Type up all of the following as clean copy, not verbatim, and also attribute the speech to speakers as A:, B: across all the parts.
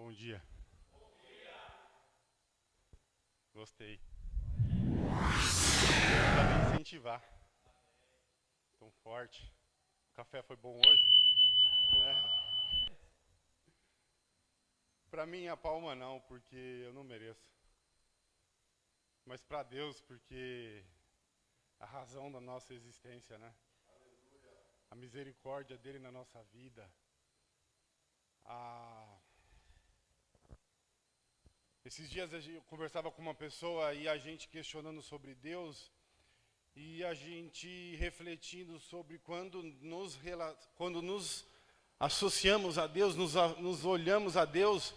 A: Bom dia. Gostei. Para me incentivar. Tão forte. O café foi bom hoje? Para mim a palma não, porque eu não mereço. Mas para Deus, porque a razão da nossa existência, né? A misericórdia dele na nossa vida. Esses dias eu conversava com uma pessoa e a gente questionando sobre Deus e a gente refletindo sobre quando nos associamos a Deus, nos olhamos a Deus,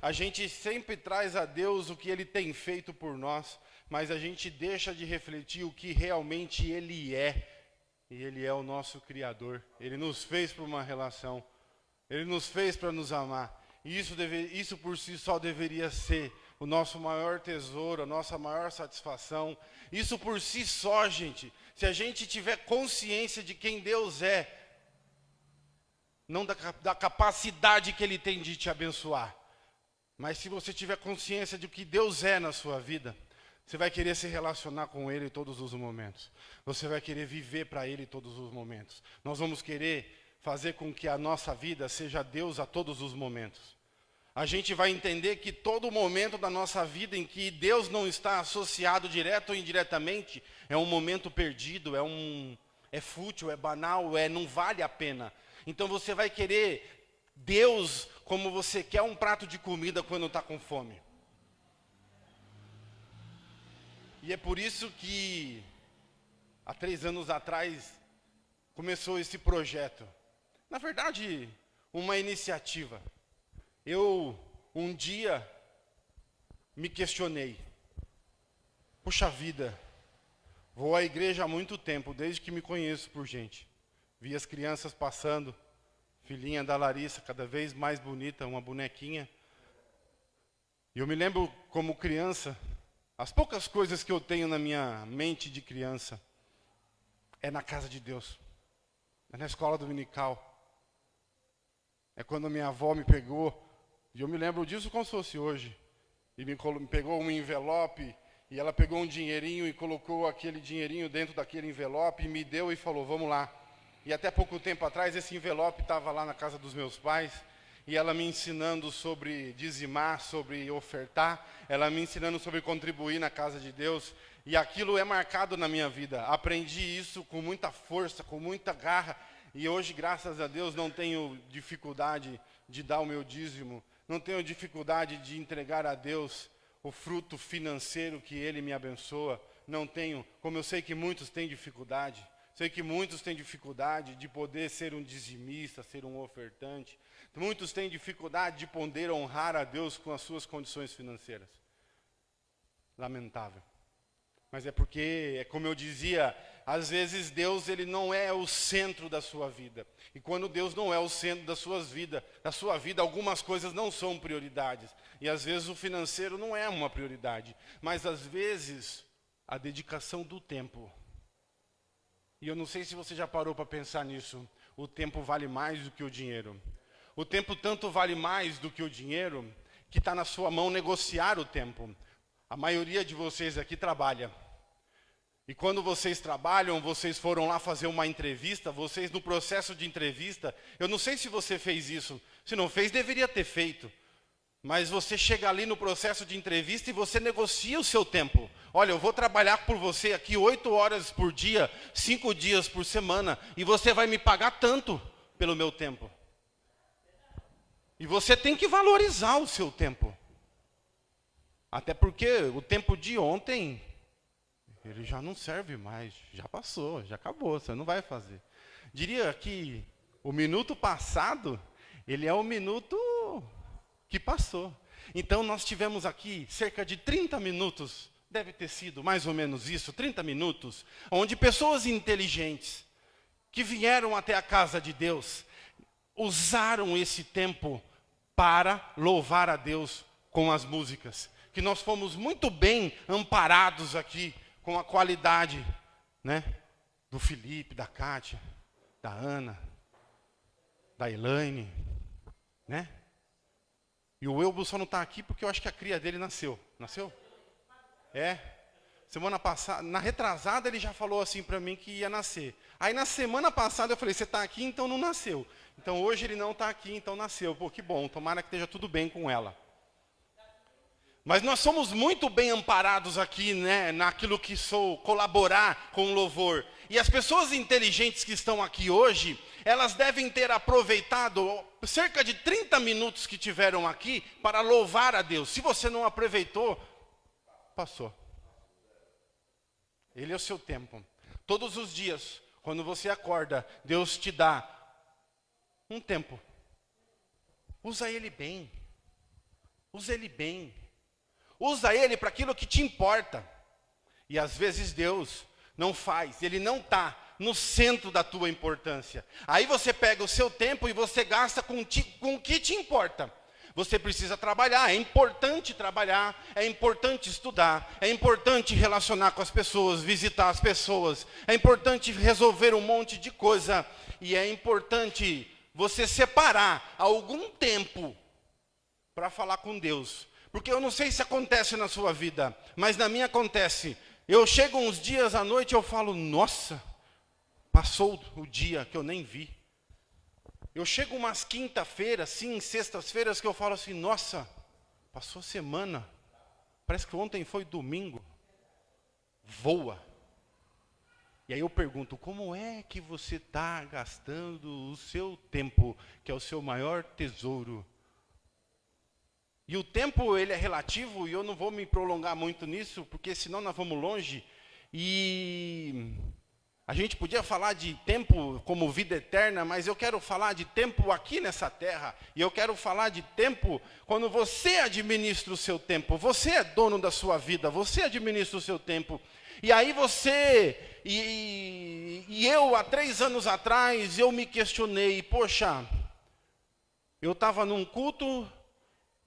A: a gente sempre traz a Deus o que Ele tem feito por nós, mas a gente deixa de refletir o que realmente Ele é. E Ele é o nosso Criador. Ele nos fez para uma relação. Ele nos fez para nos amar. E isso por si só deveria ser o nosso maior tesouro, a nossa maior satisfação. Isso por si só, gente, se a gente tiver consciência de quem Deus é, não da capacidade que Ele tem de te abençoar, mas se você tiver consciência de o que Deus é na sua vida, você vai querer se relacionar com Ele em todos os momentos. Você vai querer viver para Ele em todos os momentos. Nós vamos querer fazer com que a nossa vida seja Deus a todos os momentos. A gente vai entender que todo momento da nossa vida em que Deus não está associado direto ou indiretamente, é um momento perdido, é fútil, é banal, não vale a pena. Então você vai querer Deus como você quer um prato de comida quando está com fome. E é por isso que, há 3 anos atrás, começou esse projeto. Na verdade, uma iniciativa. Eu, um dia, me questionei. Puxa vida, vou à igreja há muito tempo, desde que me conheço por gente. Vi as crianças passando, filhinha da Larissa, cada vez mais bonita, uma bonequinha. E eu me lembro como criança, as poucas coisas que eu tenho na minha mente de criança, é na casa de Deus, é na escola dominical. É quando minha avó me pegou, e eu me lembro disso como se fosse hoje, e me pegou um envelope, e ela pegou um dinheirinho e colocou aquele dinheirinho dentro daquele envelope, e me deu e falou, vamos lá. E até pouco tempo atrás, esse envelope estava lá na casa dos meus pais, e ela me ensinando sobre dizimar, sobre ofertar, ela me ensinando sobre contribuir na casa de Deus, e aquilo é marcado na minha vida. Aprendi isso com muita força, com muita garra, e hoje, graças a Deus, não tenho dificuldade de dar o meu dízimo, não tenho dificuldade de entregar a Deus o fruto financeiro que Ele me abençoa, não tenho, como eu sei que muitos têm dificuldade. Sei que muitos têm dificuldade de poder ser um dizimista, ser um ofertante. Muitos têm dificuldade de poder honrar a Deus com as suas condições financeiras. Lamentável. Mas é porque, é como eu dizia, às vezes Deus ele não é o centro da sua vida. E quando Deus não é o centro da sua vida, algumas coisas não são prioridades. E às vezes o financeiro não é uma prioridade. Mas às vezes a dedicação do tempo. E eu não sei se você já parou para pensar nisso. O tempo vale mais do que o dinheiro. O tempo tanto vale mais do que o dinheiro, que está na sua mão negociar o tempo. A maioria de vocês aqui trabalha. E quando vocês trabalham, vocês foram lá fazer uma entrevista, vocês no processo de entrevista, eu não sei se você fez isso. Se não fez, deveria ter feito. Mas você chega ali no processo de entrevista e você negocia o seu tempo. Olha, eu vou trabalhar por você aqui 8 horas por dia, 5 dias por semana, e você vai me pagar tanto pelo meu tempo. E você tem que valorizar o seu tempo. Até porque o tempo de ontem, ele já não serve mais, já passou, já acabou, você não vai fazer. Diria que o minuto passado, ele é o minuto que passou. Então nós tivemos aqui cerca de 30 minutos, deve ter sido mais ou menos isso, 30 minutos, onde pessoas inteligentes, que vieram até a casa de Deus, usaram esse tempo para louvar a Deus com as músicas. Que nós fomos muito bem amparados aqui, com a qualidade, né, do Felipe, da Kátia, da Ana, da Elaine, né? E o Elbo só não está aqui porque eu acho que a cria dele nasceu. Nasceu? É. Semana passada, na retrasada, ele já falou assim para mim que ia nascer. Aí na semana passada eu falei, você está aqui, então não nasceu. Então hoje ele não está aqui, então nasceu. Pô, que bom, tomara que esteja tudo bem com ela. Mas nós somos muito bem amparados aqui, né, naquilo que sou, colaborar com o louvor. E as pessoas inteligentes que estão aqui hoje, elas devem ter aproveitado cerca de 30 minutos que tiveram aqui para louvar a Deus. Se você não aproveitou, passou. Ele é o seu tempo. Todos os dias, quando você acorda, Deus te dá um tempo. Usa ele bem. Usa ele bem. Usa ele para aquilo que te importa. E às vezes Deus não faz, ele não está no centro da tua importância. Aí você pega o seu tempo e você gasta com o que te importa. Você precisa trabalhar, é importante trabalhar, é importante estudar, é importante relacionar com as pessoas, visitar as pessoas, é importante resolver um monte de coisa. E é importante você separar algum tempo para falar com Deus. Porque eu não sei se acontece na sua vida, mas na minha acontece. Eu chego uns dias à noite e eu falo, nossa, passou o dia que eu nem vi. Eu chego umas quinta-feiras, sim, sextas-feiras, que eu falo assim, nossa, passou semana. Parece que ontem foi domingo. Voa. E aí eu pergunto, como é que você está gastando o seu tempo, que é o seu maior tesouro? E o tempo, ele é relativo, e eu não vou me prolongar muito nisso, porque senão nós vamos longe. E a gente podia falar de tempo como vida eterna, mas eu quero falar de tempo aqui nessa terra. E eu quero falar de tempo quando você administra o seu tempo. Você é dono da sua vida, você administra o seu tempo. E aí você, e eu, há 3 anos atrás, eu me questionei, poxa, eu estava num culto,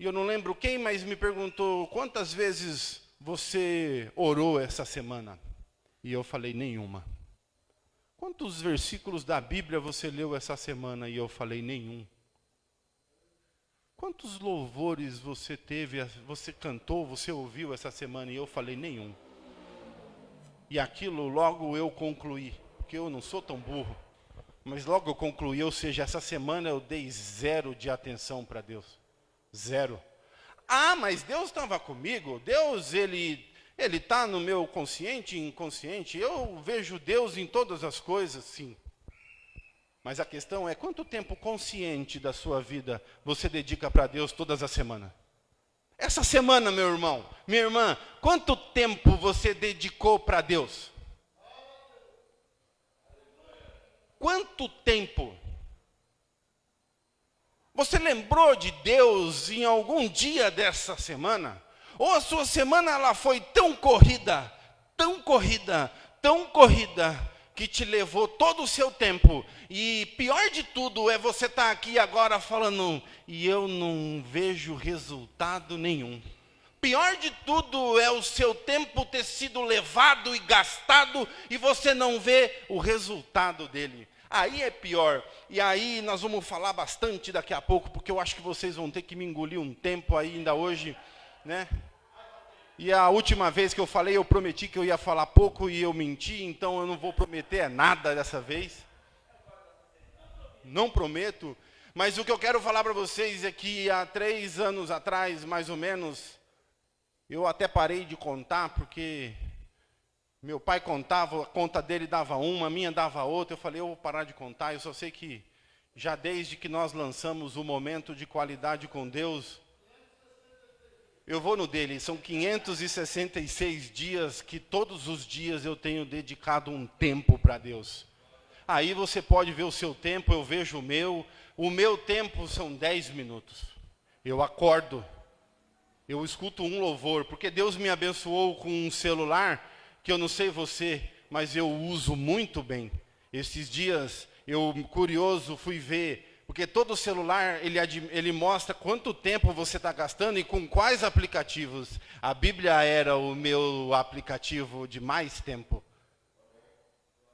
A: e eu não lembro quem, mas me perguntou, quantas vezes você orou essa semana? E eu falei, nenhuma. Quantos versículos da Bíblia você leu essa semana? E eu falei, nenhum. Quantos louvores você teve, você cantou, você ouviu essa semana? E eu falei, nenhum. E aquilo logo eu concluí, porque eu não sou tão burro, mas logo eu concluí, ou seja, essa semana eu dei 0 de atenção para Deus. 0. Ah, mas Deus estava comigo, Deus, ele está no meu consciente e inconsciente, eu vejo Deus em todas as coisas, sim. Mas a questão é, quanto tempo consciente da sua vida você dedica para Deus todas as semanas? Essa semana, meu irmão, minha irmã, quanto tempo você dedicou para Deus? Quanto tempo? Você lembrou de Deus em algum dia dessa semana? Ou a sua semana ela foi tão corrida, tão corrida, tão corrida, que te levou todo o seu tempo. E pior de tudo é você estar aqui agora falando, e eu não vejo resultado nenhum. Pior de tudo é o seu tempo ter sido levado e gastado, e você não vê o resultado dele. Aí é pior, e aí nós vamos falar bastante daqui a pouco, porque eu acho que vocês vão ter que me engolir um tempo ainda hoje, né? E a última vez que eu falei, eu prometi que eu ia falar pouco e eu menti, então eu não vou prometer nada dessa vez. Não prometo, mas o que eu quero falar para vocês é que há 3 anos atrás, mais ou menos, eu até parei de contar, porque meu pai contava, a conta dele dava uma, a minha dava outra. Eu falei, eu vou parar de contar. Eu só sei que já desde que nós lançamos o Momento de Qualidade com Deus, eu vou no dele, são 566 dias que todos os dias eu tenho dedicado um tempo para Deus. Aí você pode ver o seu tempo, eu vejo o meu tempo são 10 minutos. Eu acordo, eu escuto um louvor, porque Deus me abençoou com um celular, que eu não sei você, mas eu uso muito bem. Esses dias, eu, curioso, fui ver, porque todo celular, ele mostra quanto tempo você está gastando e com quais aplicativos. A Bíblia era o meu aplicativo de mais tempo.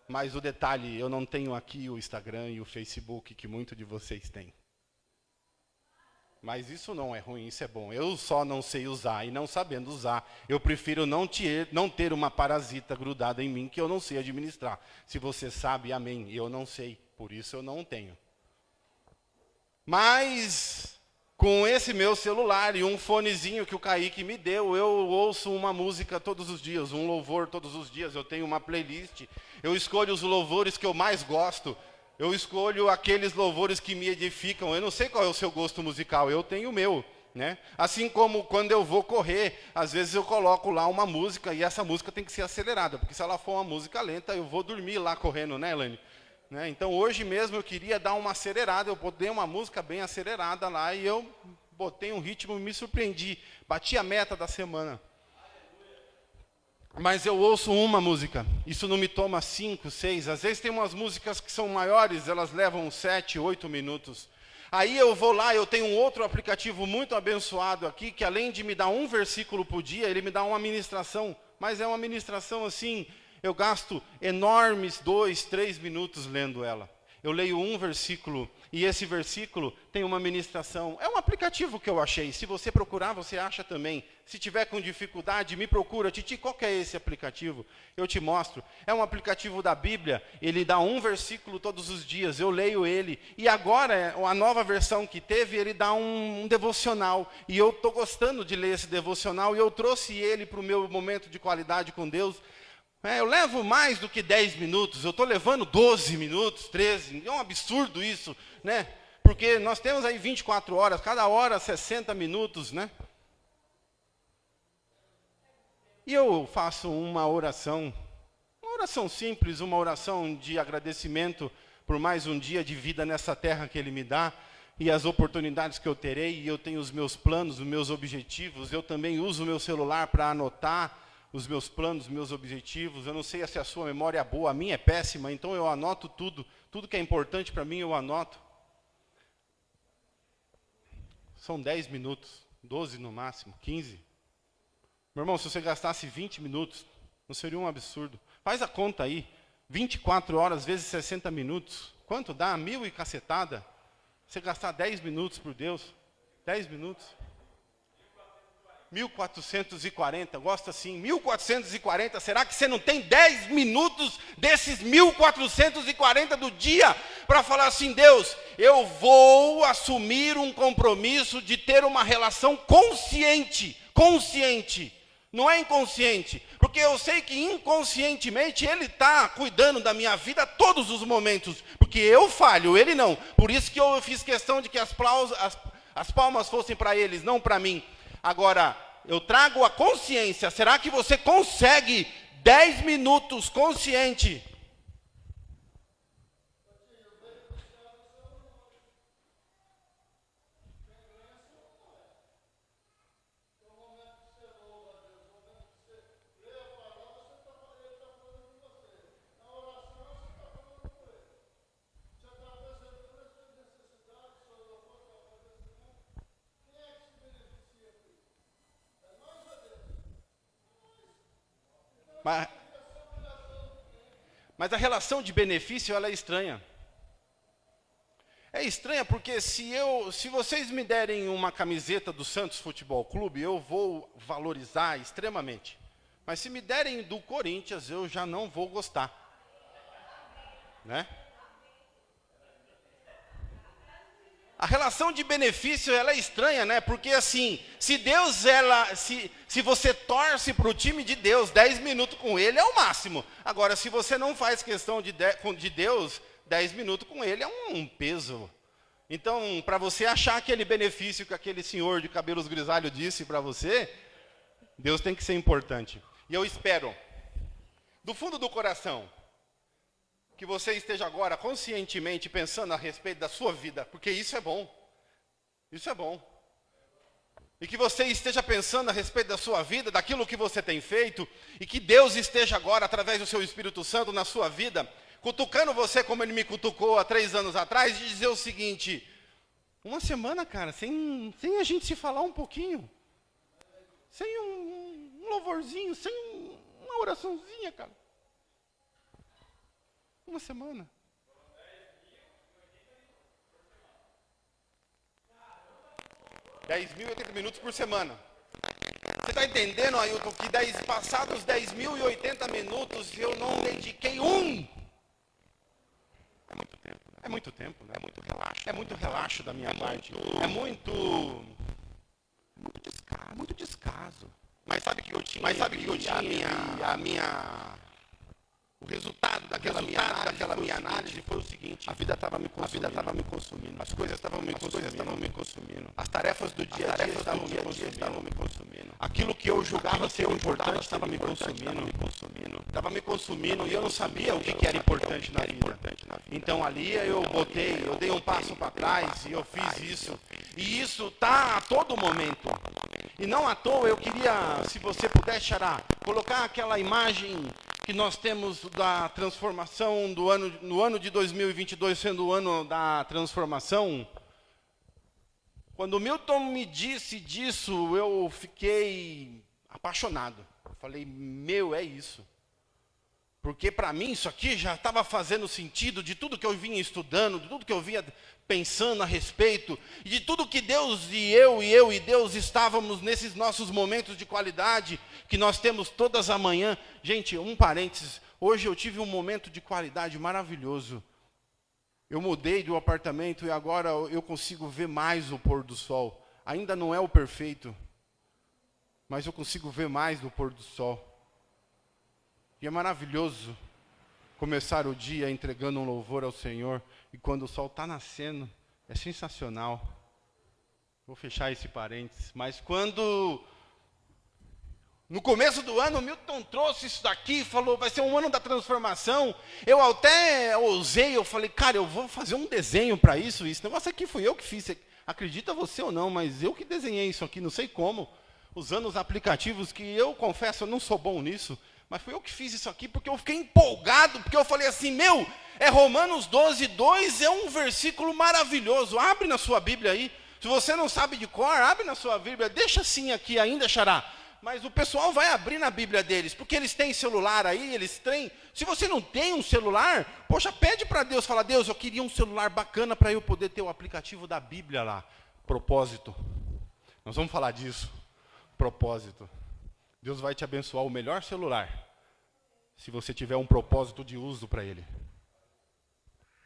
A: Mas o detalhe, eu não tenho aqui o Instagram e o Facebook, que muitos de vocês têm. Mas isso não é ruim, isso é bom. Eu só não sei usar, e não sabendo usar, eu prefiro não ter uma parasita grudada em mim que eu não sei administrar. Se você sabe, amém. Eu não sei, por isso eu não tenho. Mas, com esse meu celular e um fonezinho que o Kaique me deu, eu ouço uma música todos os dias, um louvor todos os dias. Eu tenho uma playlist, eu escolho os louvores que eu mais gosto. Eu escolho aqueles louvores que me edificam. Eu não sei qual é o seu gosto musical, eu tenho o meu, né? Assim como quando eu vou correr, às vezes eu coloco lá uma música e essa música tem que ser acelerada, porque se ela for uma música lenta, eu vou dormir lá correndo, né, Elaine? Né? Então hoje mesmo eu queria dar uma acelerada, eu botei uma música bem acelerada lá e eu botei um ritmo e me surpreendi. Bati a meta da semana. Mas eu ouço uma música, isso não me toma 5, 6, às vezes tem umas músicas que são maiores, elas levam 7, 8 minutos. Aí eu vou lá, eu tenho um outro aplicativo muito abençoado aqui, que além de me dar um versículo por dia, ele me dá uma ministração, mas é uma ministração assim, eu gasto enormes 2, 3 minutos lendo ela. Eu leio um versículo, e esse versículo tem uma ministração. É um aplicativo que eu achei. Se você procurar, você acha também. Se tiver com dificuldade, me procura. Titi, qual que é esse aplicativo? Eu te mostro. É um aplicativo da Bíblia. Ele dá um versículo todos os dias. Eu leio ele. E agora, a nova versão que teve, ele dá um devocional. E eu estou gostando de ler esse devocional. E eu trouxe ele para o meu momento de qualidade com Deus. Eu levo mais do que 10 minutos, eu estou levando 12 minutos, 13, é um absurdo isso, né? Porque nós temos aí 24 horas, cada hora 60 minutos, né? E eu faço uma oração simples, uma oração de agradecimento por mais um dia de vida nessa terra que Ele me dá, e as oportunidades que eu terei, e eu tenho os meus planos, os meus objetivos, eu também uso o meu celular para anotar os meus planos, meus objetivos. Eu não sei se a sua memória é boa, a minha é péssima, então eu anoto tudo que é importante para mim eu anoto. São 10 minutos, 12 no máximo, 15. Meu irmão, se você gastasse 20 minutos, não seria um absurdo. Faz a conta aí, 24 horas vezes 60 minutos, quanto dá? 1000 e cacetada. Você gastar 10 minutos por Deus, 10 minutos. 1440, gosta assim, 1440, será que você não tem 10 minutos desses 1440 do dia para falar assim, Deus, eu vou assumir um compromisso de ter uma relação consciente, não é inconsciente, porque eu sei que inconscientemente Ele está cuidando da minha vida a todos os momentos, porque eu falho, Ele não, por isso que eu fiz questão de que as palmas fossem para eles, não para mim. Agora, eu trago a consciência. Será que você consegue 10 minutos consciente? Mas a relação de benefício, ela é estranha. É estranha porque se vocês me derem uma camiseta do Santos Futebol Clube, eu vou valorizar extremamente. Mas se me derem do Corinthians, eu já não vou gostar. Né? A relação de benefício, ela é estranha, né? Porque assim, se você torce para o time de Deus, 10 minutos com ele é o máximo. Agora, se você não faz questão de Deus, 10 minutos com ele é um peso. Então, para você achar aquele benefício que aquele senhor de cabelos grisalhos disse para você, Deus tem que ser importante. E eu espero, do fundo do coração, que você esteja agora conscientemente pensando a respeito da sua vida, porque isso é bom. Isso é bom. E que você esteja pensando a respeito da sua vida, daquilo que você tem feito, e que Deus esteja agora, através do seu Espírito Santo, na sua vida, cutucando você como Ele me cutucou há 3 anos atrás, e dizer o seguinte, uma semana, cara, sem a gente se falar um pouquinho, sem um louvorzinho, sem uma oraçãozinha, cara. Uma semana. 10.080 minutos por semana. Você está entendendo, Ailton, que passados 10.080 minutos eu não dediquei um? É muito tempo, né? É muito relaxo da minha parte. É muito descaso. Mas sabe que eu tinha o resultado daquela minha análise foi o seguinte: a vida estava me consumindo. As coisas estavam me consumindo. As tarefas do dia a dia estavam me consumindo. Aquilo que eu julgava ser importante estava me consumindo. Estava me consumindo e eu não sabia o que era importante na vida. Então ali eu dei um passo para trás e eu fiz isso. E isso está a todo momento. E não à toa eu queria, se você puder, Xará, colocar aquela imagem que nós temos da transformação no ano de 2022 sendo o ano da transformação. Quando o Milton me disse disso, eu fiquei apaixonado. Eu falei, é isso. Porque para mim isso aqui já estava fazendo sentido de tudo que eu vinha estudando, de tudo que eu vinha pensando a respeito, e de tudo que Deus e eu e Deus estávamos nesses nossos momentos de qualidade, que nós temos todas a manhã. Gente, um parênteses, hoje eu tive um momento de qualidade maravilhoso. Eu mudei de um apartamento e agora eu consigo ver mais o pôr do sol. Ainda não é o perfeito, mas eu consigo ver mais do pôr do sol. E é maravilhoso começar o dia entregando um louvor ao Senhor. E quando o sol está nascendo, é sensacional. Vou fechar esse parênteses. Mas quando, no começo do ano, o Milton trouxe isso daqui, falou, vai ser um ano da transformação. Eu até ousei, eu falei, cara, eu vou fazer um desenho para isso. Esse negócio aqui fui eu que fiz. Acredita você ou não, mas eu que desenhei isso aqui, não sei como. Usando os aplicativos que eu confesso, eu não sou bom nisso. Mas fui eu que fiz isso aqui porque eu fiquei empolgado, porque eu falei assim, é Romanos 12:2, é um versículo maravilhoso. Abre na sua Bíblia aí. Se você não sabe de cor, abre na sua Bíblia. Deixa assim aqui ainda, Xará. Mas o pessoal vai abrir na Bíblia deles, porque eles têm celular aí, eles têm. Se você não tem um celular, poxa, pede para Deus, fala, Deus, eu queria um celular bacana para eu poder ter o aplicativo da Bíblia lá. Propósito. Nós vamos falar disso. Propósito. Deus vai te abençoar o melhor celular, se você tiver um propósito de uso para ele.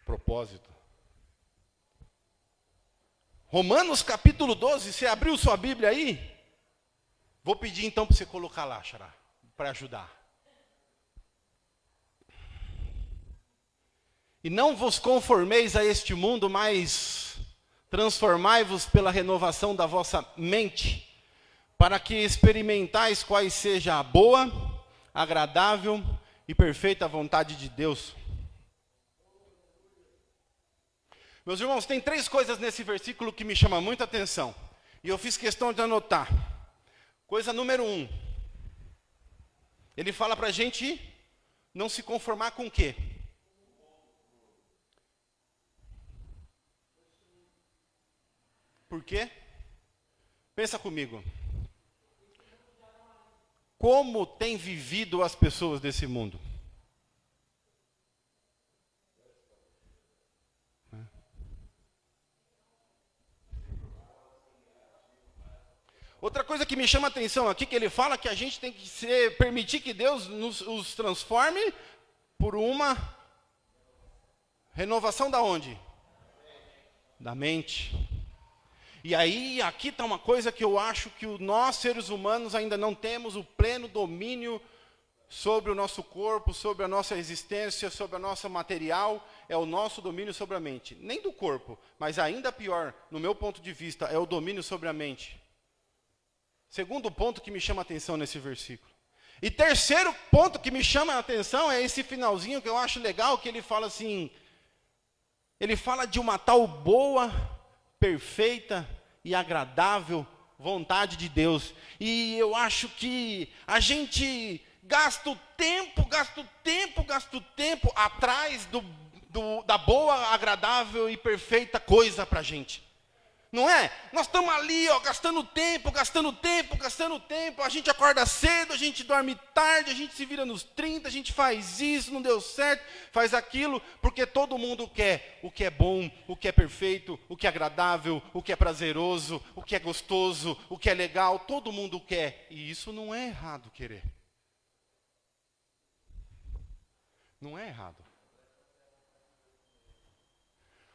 A: Propósito. Romanos capítulo 12, você abriu sua Bíblia aí? Vou pedir então para você colocar lá, Xará, para ajudar. E não vos conformeis a este mundo, mas transformai-vos pela renovação da vossa mente, para que experimentais quais seja a boa, agradável e perfeita vontade de Deus. Meus irmãos, tem 3 coisas nesse versículo que me chamam muita atenção. E eu fiz questão de anotar. Coisa número 1. Ele fala para a gente não se conformar com o quê? Por quê? Pensa comigo. Como tem vivido as pessoas desse mundo? Outra coisa que me chama a atenção aqui, que ele fala que a gente tem que permitir que Deus os transforme por uma renovação da onde? Da mente. E aí, aqui está uma coisa que eu acho que nós, seres humanos, ainda não temos o pleno domínio sobre o nosso corpo, sobre a nossa existência, sobre a nossa material, é o nosso domínio sobre a mente. Nem do corpo, mas ainda pior, no meu ponto de vista, é o domínio sobre a mente. Segundo ponto que me chama a atenção nesse versículo. E terceiro ponto que me chama a atenção é esse finalzinho que eu acho legal, que ele fala assim, ele fala de uma tal boa, perfeita e agradável vontade de Deus. E eu acho que a gente gasta o tempo atrás da boa, agradável e perfeita coisa para a gente. Não é? Nós estamos ali, ó, gastando tempo, a gente acorda cedo, a gente dorme tarde, a gente se vira nos 30, a gente faz isso, não deu certo, faz aquilo, porque todo mundo quer o que é bom, o que é perfeito, o que é agradável, o que é prazeroso, o que é gostoso, o que é legal, todo mundo quer. E isso não é errado querer. Não é errado.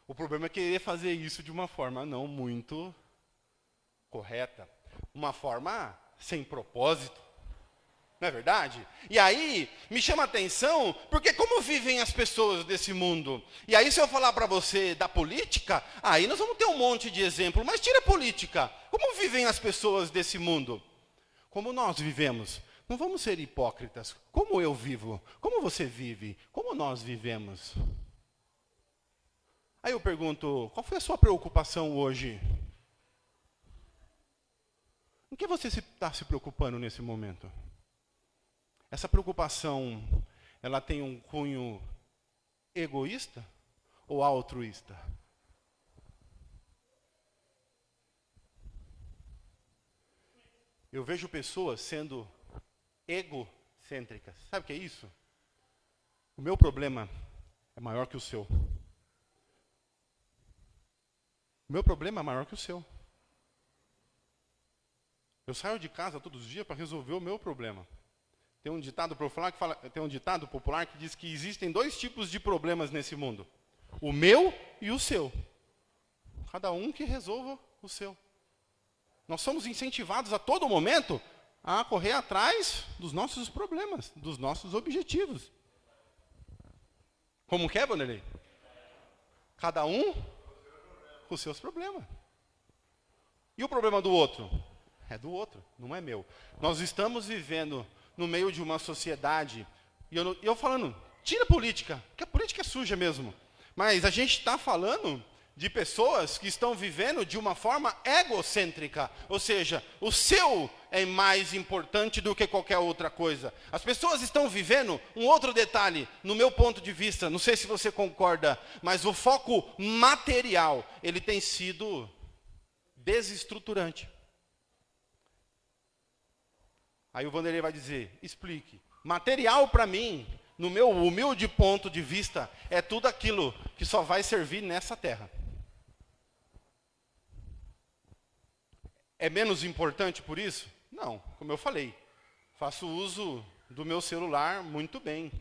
A: O problema é querer fazer isso de uma forma não muito correta. Uma forma sem propósito. Não é verdade? E aí, me chama a atenção, porque como vivem as pessoas desse mundo? E aí, se eu falar para você da política, aí nós vamos ter um monte de exemplo. Mas tira a política. Como vivem as pessoas desse mundo? Como nós vivemos? Não vamos ser hipócritas. Como eu vivo? Como você vive? Como nós vivemos? Aí eu pergunto, qual foi a sua preocupação hoje? Em que você está se preocupando nesse momento? Essa preocupação, ela tem um cunho egoísta ou altruísta? Eu vejo pessoas sendo egocêntricas. Sabe o que é isso? O meu problema é maior que o seu. O meu problema é maior que o seu. Eu saio de casa todos os dias para resolver o meu problema. Tem um ditado popular que diz que existem 2 tipos de problemas nesse mundo: o meu e o seu. Cada um que resolva o seu. Nós somos incentivados a todo momento a correr atrás dos nossos problemas, dos nossos objetivos. Como que é, Vanderlei? Cada um com os seus problemas. E o problema do outro? É do outro, não é meu. Nós estamos vivendo no meio de uma sociedade, e eu falando, tira a política, porque a política é suja mesmo. Mas a gente está falando de pessoas que estão vivendo de uma forma egocêntrica. Ou seja, o seu é mais importante do que qualquer outra coisa. As pessoas estão vivendo, um outro detalhe, no meu ponto de vista, não sei se você concorda, mas o foco material, ele tem sido desestruturante. Aí o Vanderlei vai dizer, explique. Material para mim, no meu humilde ponto de vista, é tudo aquilo que só vai servir nessa terra. É menos importante por isso? Não, como eu falei, faço uso do meu celular muito bem.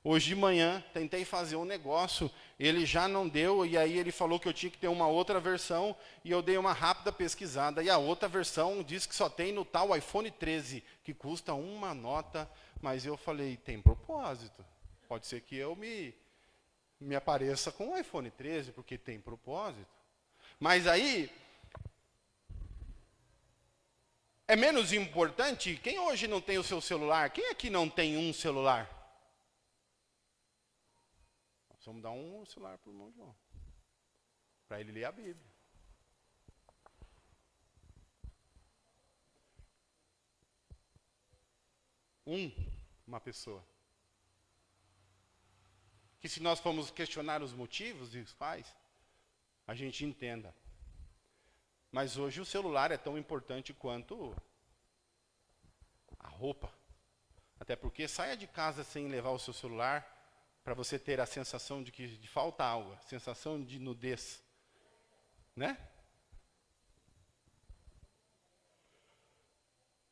A: Hoje de manhã, tentei fazer um negócio, ele já não deu, e aí ele falou que eu tinha que ter uma outra versão, e eu dei uma rápida pesquisada, e a outra versão diz que só tem no tal iPhone 13, que custa uma nota, mas eu falei, tem propósito. Pode ser que eu me apareça com o iPhone 13, porque tem propósito. Mas aí, é menos importante, quem hoje não tem o seu celular? Quem aqui não tem um celular? Nós vamos dar um celular para o irmão João, para ele ler a Bíblia. Uma pessoa. Que se nós formos questionar os motivos e os quais, a gente entenda. Mas hoje o celular é tão importante quanto a roupa. Até porque saia de casa sem levar o seu celular, para você ter a sensação de que falta algo, a sensação de nudez. Né?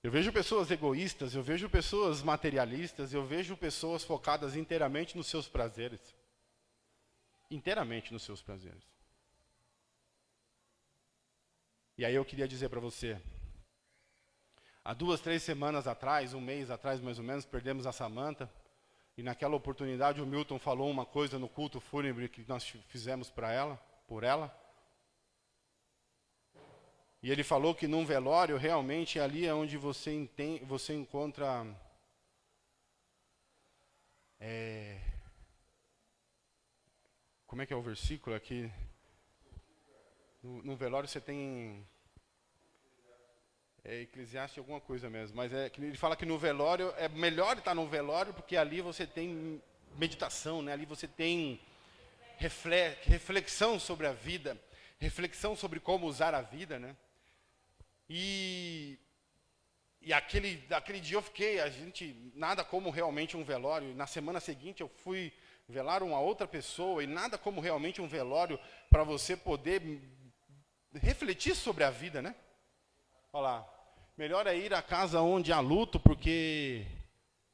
A: Eu vejo pessoas egoístas, eu vejo pessoas materialistas, eu vejo pessoas focadas inteiramente nos seus prazeres. Inteiramente nos seus prazeres. E aí eu queria dizer para você, há 2, 3 semanas atrás, um mês atrás mais ou menos, perdemos a Samantha, e naquela oportunidade o Milton falou uma coisa no culto fúnebre que nós fizemos para ela, por ela. E ele falou que num velório, realmente, ali é onde você encontra como é que é o versículo aqui? No velório você tem Eclesiastes alguma coisa mesmo, mas ele fala que no velório é melhor estar no velório porque ali você tem meditação, né? Ali você tem reflexão sobre a vida. reflexão sobre como usar a vida, né? E aquele dia eu fiquei, nada como realmente um velório. Na semana seguinte eu fui velar uma outra pessoa, e nada como realmente um velório para você poder refletir sobre a vida, né? Olha lá, melhor é ir à casa onde há luto,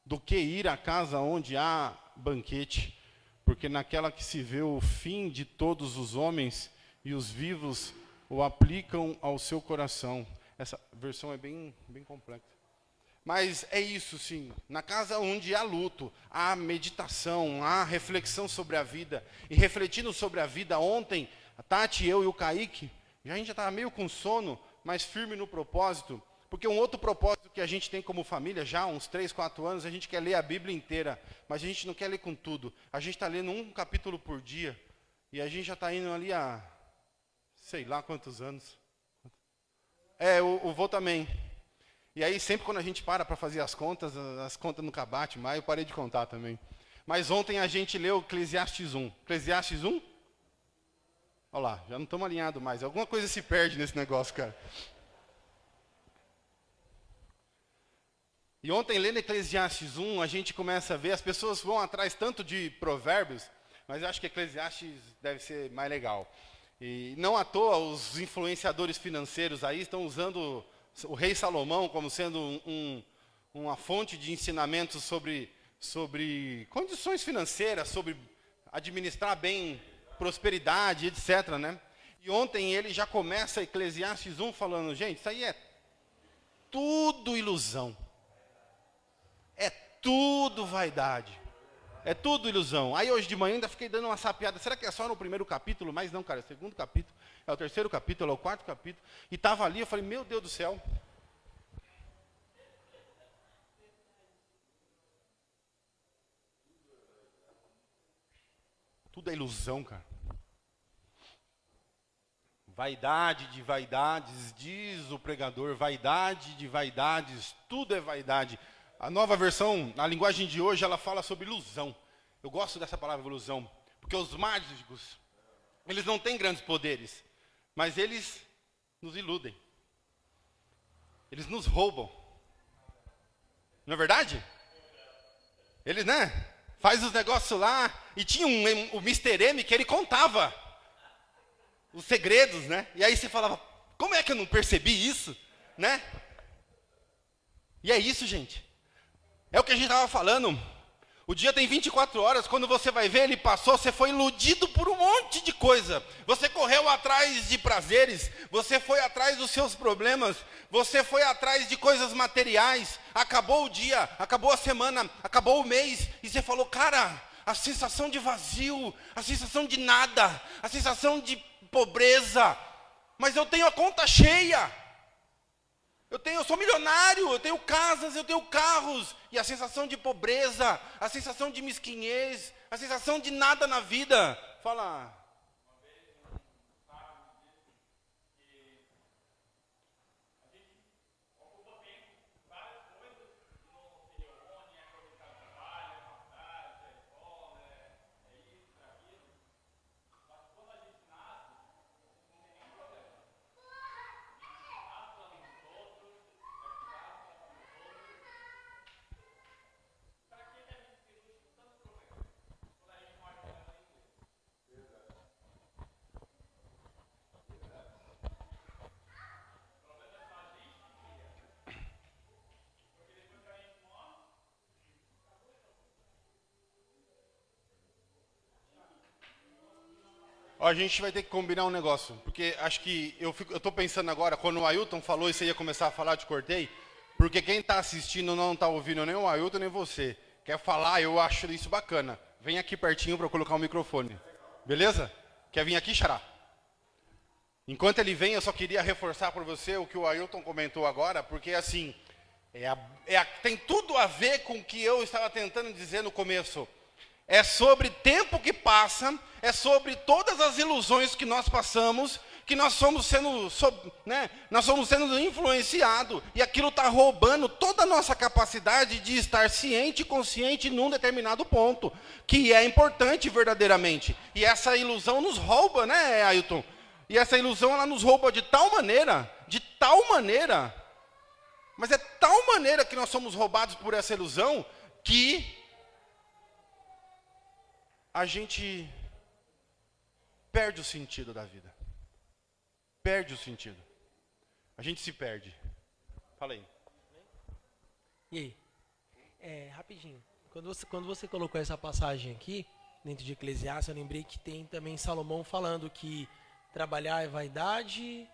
A: do que ir à casa onde há banquete, porque naquela que se vê o fim de todos os homens, e os vivos o aplicam ao seu coração. Essa versão é bem complexa. Mas é isso, sim. Na casa onde há luto, há meditação, há reflexão sobre a vida. E refletindo sobre a vida ontem, a Tati, eu e o Kaique, a gente já estava meio com sono, mas firme no propósito. Porque um outro propósito que a gente tem como família, já há uns 3, 4 anos, a gente quer ler a Bíblia inteira. Mas a gente não quer ler com tudo. A gente está lendo um capítulo por dia. E a gente já está indo ali há, sei lá quantos anos. O vô também. E aí, sempre quando a gente para fazer as contas não batem mais, eu parei de contar também. Mas ontem a gente leu Eclesiastes 1. Eclesiastes 1? Olha lá, já não estamos alinhados mais. Alguma coisa se perde nesse negócio, cara. E ontem, lendo Eclesiastes 1, a gente começa a ver, as pessoas vão atrás tanto de provérbios, mas eu acho que Eclesiastes deve ser mais legal. E não à toa, os influenciadores financeiros aí estão usando o rei Salomão como sendo uma fonte de ensinamentos sobre condições financeiras, sobre administrar bem prosperidade, etc., né? E ontem ele já começa Eclesiastes 1 falando, gente, isso aí é tudo ilusão. É tudo vaidade. É tudo ilusão. Aí hoje de manhã ainda fiquei dando uma sapeada. Será que é só no primeiro capítulo? Mas não, cara, é o segundo capítulo, é o terceiro capítulo, é o quarto capítulo. E estava ali, eu falei, meu Deus do céu. Tudo é ilusão, cara. Vaidade de vaidades, diz o pregador, vaidade de vaidades, tudo é vaidade. A nova versão, a linguagem de hoje, ela fala sobre ilusão. Eu gosto dessa palavra ilusão, porque os mágicos, eles não têm grandes poderes, mas eles nos iludem. Eles nos roubam. Não é verdade? Eles, né? Faz os negócios lá, e tinha o Mr. M que ele contava os segredos, né? E aí você falava, como é que eu não percebi isso? Né? E é isso, gente. É o que a gente estava falando. O dia tem 24 horas, quando você vai ver, ele passou, você foi iludido por um monte de coisa. Você correu atrás de prazeres, você foi atrás dos seus problemas, você foi atrás de coisas materiais. Acabou o dia, acabou a semana, acabou o mês, e você falou, cara, a sensação de vazio, a sensação de nada, a sensação de pobreza. Mas eu tenho a conta cheia. Eu sou milionário, eu tenho casas, eu tenho carros. E a sensação de pobreza, a sensação de mesquinhez, a sensação de nada na vida. Fala. Ó, a gente vai ter que combinar um negócio, porque acho que eu estou pensando agora, quando o Ailton falou e você ia começar a falar, eu te cortei, porque quem está assistindo não está ouvindo nem o Ailton nem você. Quer falar, eu acho isso bacana. Vem aqui pertinho para eu colocar o microfone. Beleza? Quer vir aqui, Xará? Enquanto ele vem, eu só queria reforçar para você o que o Ailton comentou agora, porque assim, tem tudo a ver com o que eu estava tentando dizer no começo. É sobre tempo que passa, é sobre todas as ilusões que nós passamos, que nós somos sendo influenciados, e aquilo está roubando toda a nossa capacidade de estar ciente e consciente num determinado ponto, que é importante verdadeiramente. E essa ilusão nos rouba, né, Ailton? E essa ilusão, ela nos rouba de tal maneira, mas é tal maneira que nós somos roubados por essa ilusão, que a gente perde o sentido da vida. Perde o sentido. A gente se perde. Fala aí.
B: E aí? Rapidinho. Quando você colocou essa passagem aqui, dentro de Eclesiastes, eu lembrei que tem também Salomão falando que trabalhar é vaidade,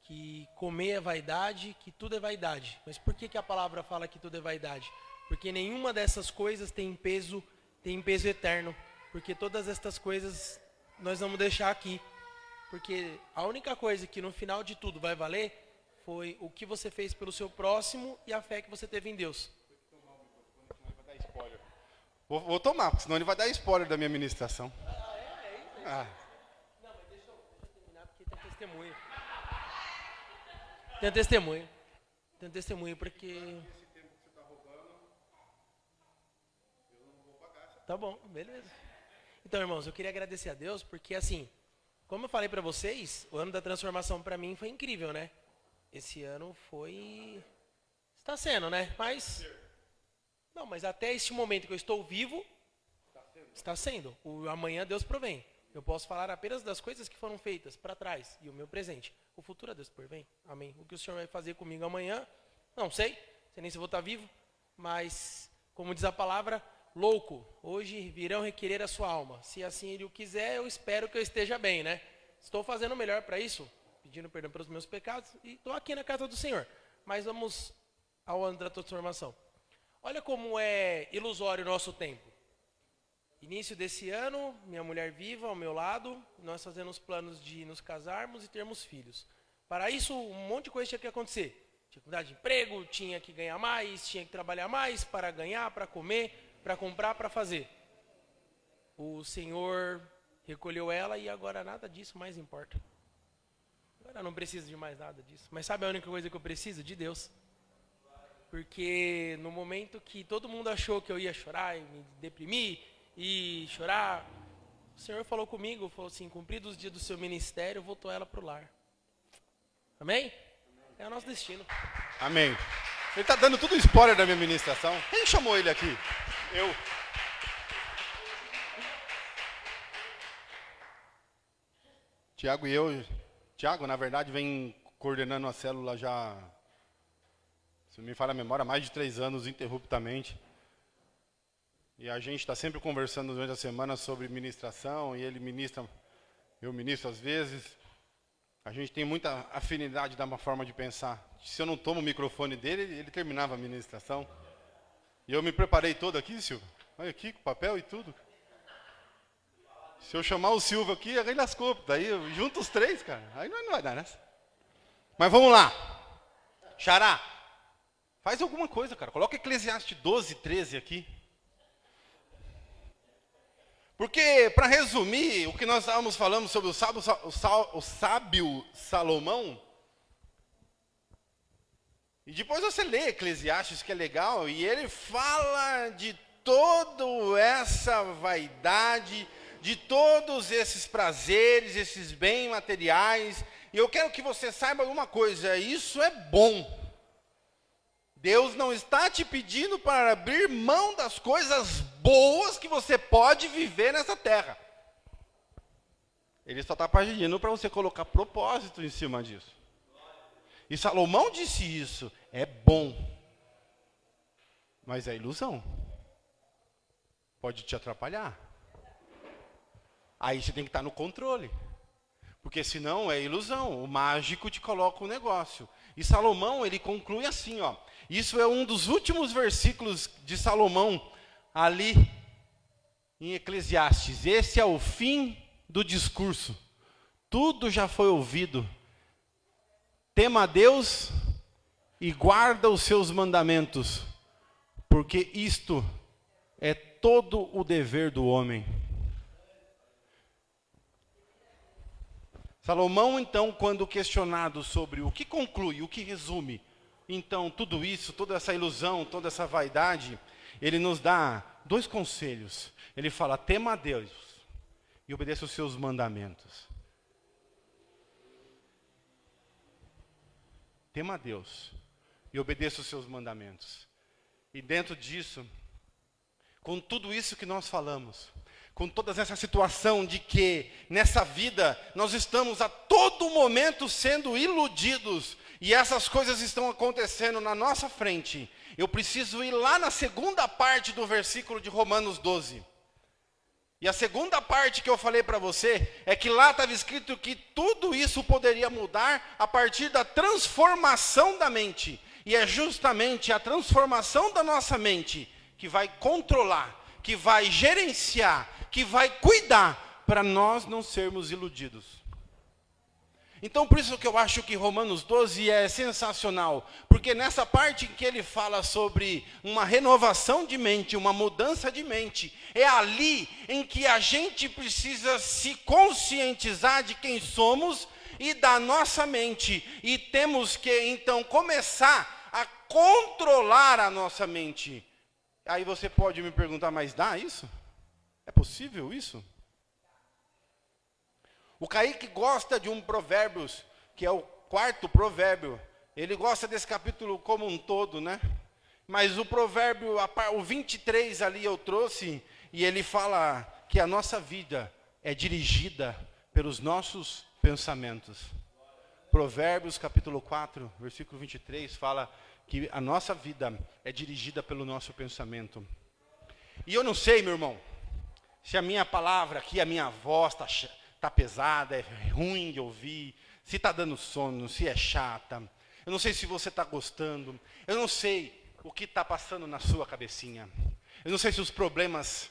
B: que comer é vaidade, que tudo é vaidade. Mas por que a palavra fala que tudo é vaidade? Porque nenhuma dessas coisas tem peso eterno. Porque todas estas coisas nós vamos deixar aqui. Porque a única coisa que no final de tudo vai valer foi o que você fez pelo seu próximo e a fé que você teve em Deus.
A: Vou tomar, porque senão ele vai dar spoiler da minha ministração.
B: É isso aí. Não, mas deixa eu terminar porque tem testemunho. Tem testemunho porque... Tá bom, beleza. Então, irmãos, eu queria agradecer a Deus porque, assim, como eu falei pra vocês, o ano da transformação pra mim foi incrível, né? Esse ano foi... Está sendo, né? Mas... Não, mas até este momento que eu estou vivo, está sendo. O amanhã Deus provém. Eu posso falar apenas das coisas que foram feitas para trás e o meu presente. O futuro a Deus provém. Amém. O que o Senhor vai fazer comigo amanhã, não sei. Sei nem se eu vou estar vivo. Mas, como diz a palavra, louco, hoje virão requerer a sua alma. Se assim Ele o quiser, eu espero que eu esteja bem, né? Estou fazendo o melhor para isso, pedindo perdão pelos meus pecados e estou aqui na casa do Senhor. Mas vamos ao ano da transformação. Olha como é ilusório o nosso tempo. Início desse ano, minha mulher viva ao meu lado, nós fazemos planos de nos casarmos e termos filhos. Para isso, um monte de coisa tinha que acontecer. Tinha que mudar de emprego, tinha que ganhar mais, tinha que trabalhar mais para ganhar, para comer, para comprar, para fazer. O Senhor recolheu ela e agora nada disso mais importa. Agora eu não preciso de mais nada disso. Mas sabe a única coisa que eu preciso? De Deus. Porque no momento que todo mundo achou que eu ia chorar e me deprimir e chorar, o Senhor falou comigo, falou assim, cumpridos os dias do seu ministério, voltou ela para o lar. Amém? É o nosso destino.
A: Amém. Ele está dando tudo spoiler da minha ministração. Quem chamou ele aqui? Eu. Tiago, na verdade, vem coordenando a célula já... Se não me falha a memória, há mais de 3 anos, ininterruptamente. E a gente está sempre conversando durante a semana sobre ministração, e ele ministra, eu ministro às vezes. A gente tem muita afinidade da uma forma de pensar. Se eu não tomo o microfone dele, ele terminava a ministração. E eu me preparei todo aqui, Silvio. Olha aqui, com papel e tudo. Se eu chamar o Silvio aqui, aí lascou. Daí eu junto os 3, cara. Aí não vai dar nessa. Mas vamos lá. Xará. Faz alguma coisa, cara. Coloca Eclesiastes 12, 13 aqui. Porque, para resumir, o que nós estávamos falando sobre o sábio Salomão, e depois você lê Eclesiastes, que é legal, e ele fala de toda essa vaidade, de todos esses prazeres, esses bens materiais, e eu quero que você saiba uma coisa, isso é bom. Deus não está te pedindo para abrir mão das coisas boas que você pode viver nessa terra. Ele só está pedindo para você colocar propósito em cima disso. E Salomão disse isso, é bom, mas é ilusão. Pode te atrapalhar. Aí você tem que estar no controle. Porque senão é ilusão, o mágico te coloca o negócio. E Salomão, ele conclui assim, ó. Isso é um dos últimos versículos de Salomão, ali em Eclesiastes. Esse é o fim do discurso. Tudo já foi ouvido. Tema a Deus e guarda os seus mandamentos, porque isto é todo o dever do homem. Salomão, então, quando questionado sobre o que conclui, o que resume, então, tudo isso, toda essa ilusão, toda essa vaidade, ele nos dá 2 conselhos. Ele fala, tema a Deus e obedeça os seus mandamentos. tema a Deus e obedeça os seus mandamentos. E dentro disso, com tudo isso que nós falamos, com toda essa situação de que nessa vida nós estamos a todo momento sendo iludidos e essas coisas estão acontecendo na nossa frente, eu preciso ir lá na segunda parte do versículo de Romanos 12. E a segunda parte que eu falei para você é que lá estava escrito que tudo isso poderia mudar a partir da transformação da mente. E é justamente a transformação da nossa mente que vai controlar, que vai gerenciar, que vai cuidar para nós não sermos iludidos. Então, por isso que eu acho que Romanos 12 é sensacional, porque nessa parte em que ele fala sobre uma renovação de mente, uma mudança de mente, é ali em que a gente precisa se conscientizar de quem somos e da nossa mente, e temos que então começar a controlar a nossa mente. Aí você pode me perguntar, mas dá isso? É possível isso? O Kaique gosta de um Provérbios, que é o 4º provérbio. Ele gosta desse capítulo como um todo, né? Mas o provérbio, o 23 ali eu trouxe, e ele fala que a nossa vida é dirigida pelos nossos pensamentos. Provérbios capítulo 4, versículo 23, fala que a nossa vida é dirigida pelo nosso pensamento. E eu não sei, meu irmão, se a minha palavra aqui, a minha voz está pesada, é ruim de ouvir, se está dando sono, se é chata. Eu não sei se você está gostando. Eu não sei o que está passando na sua cabecinha. Eu não sei se os problemas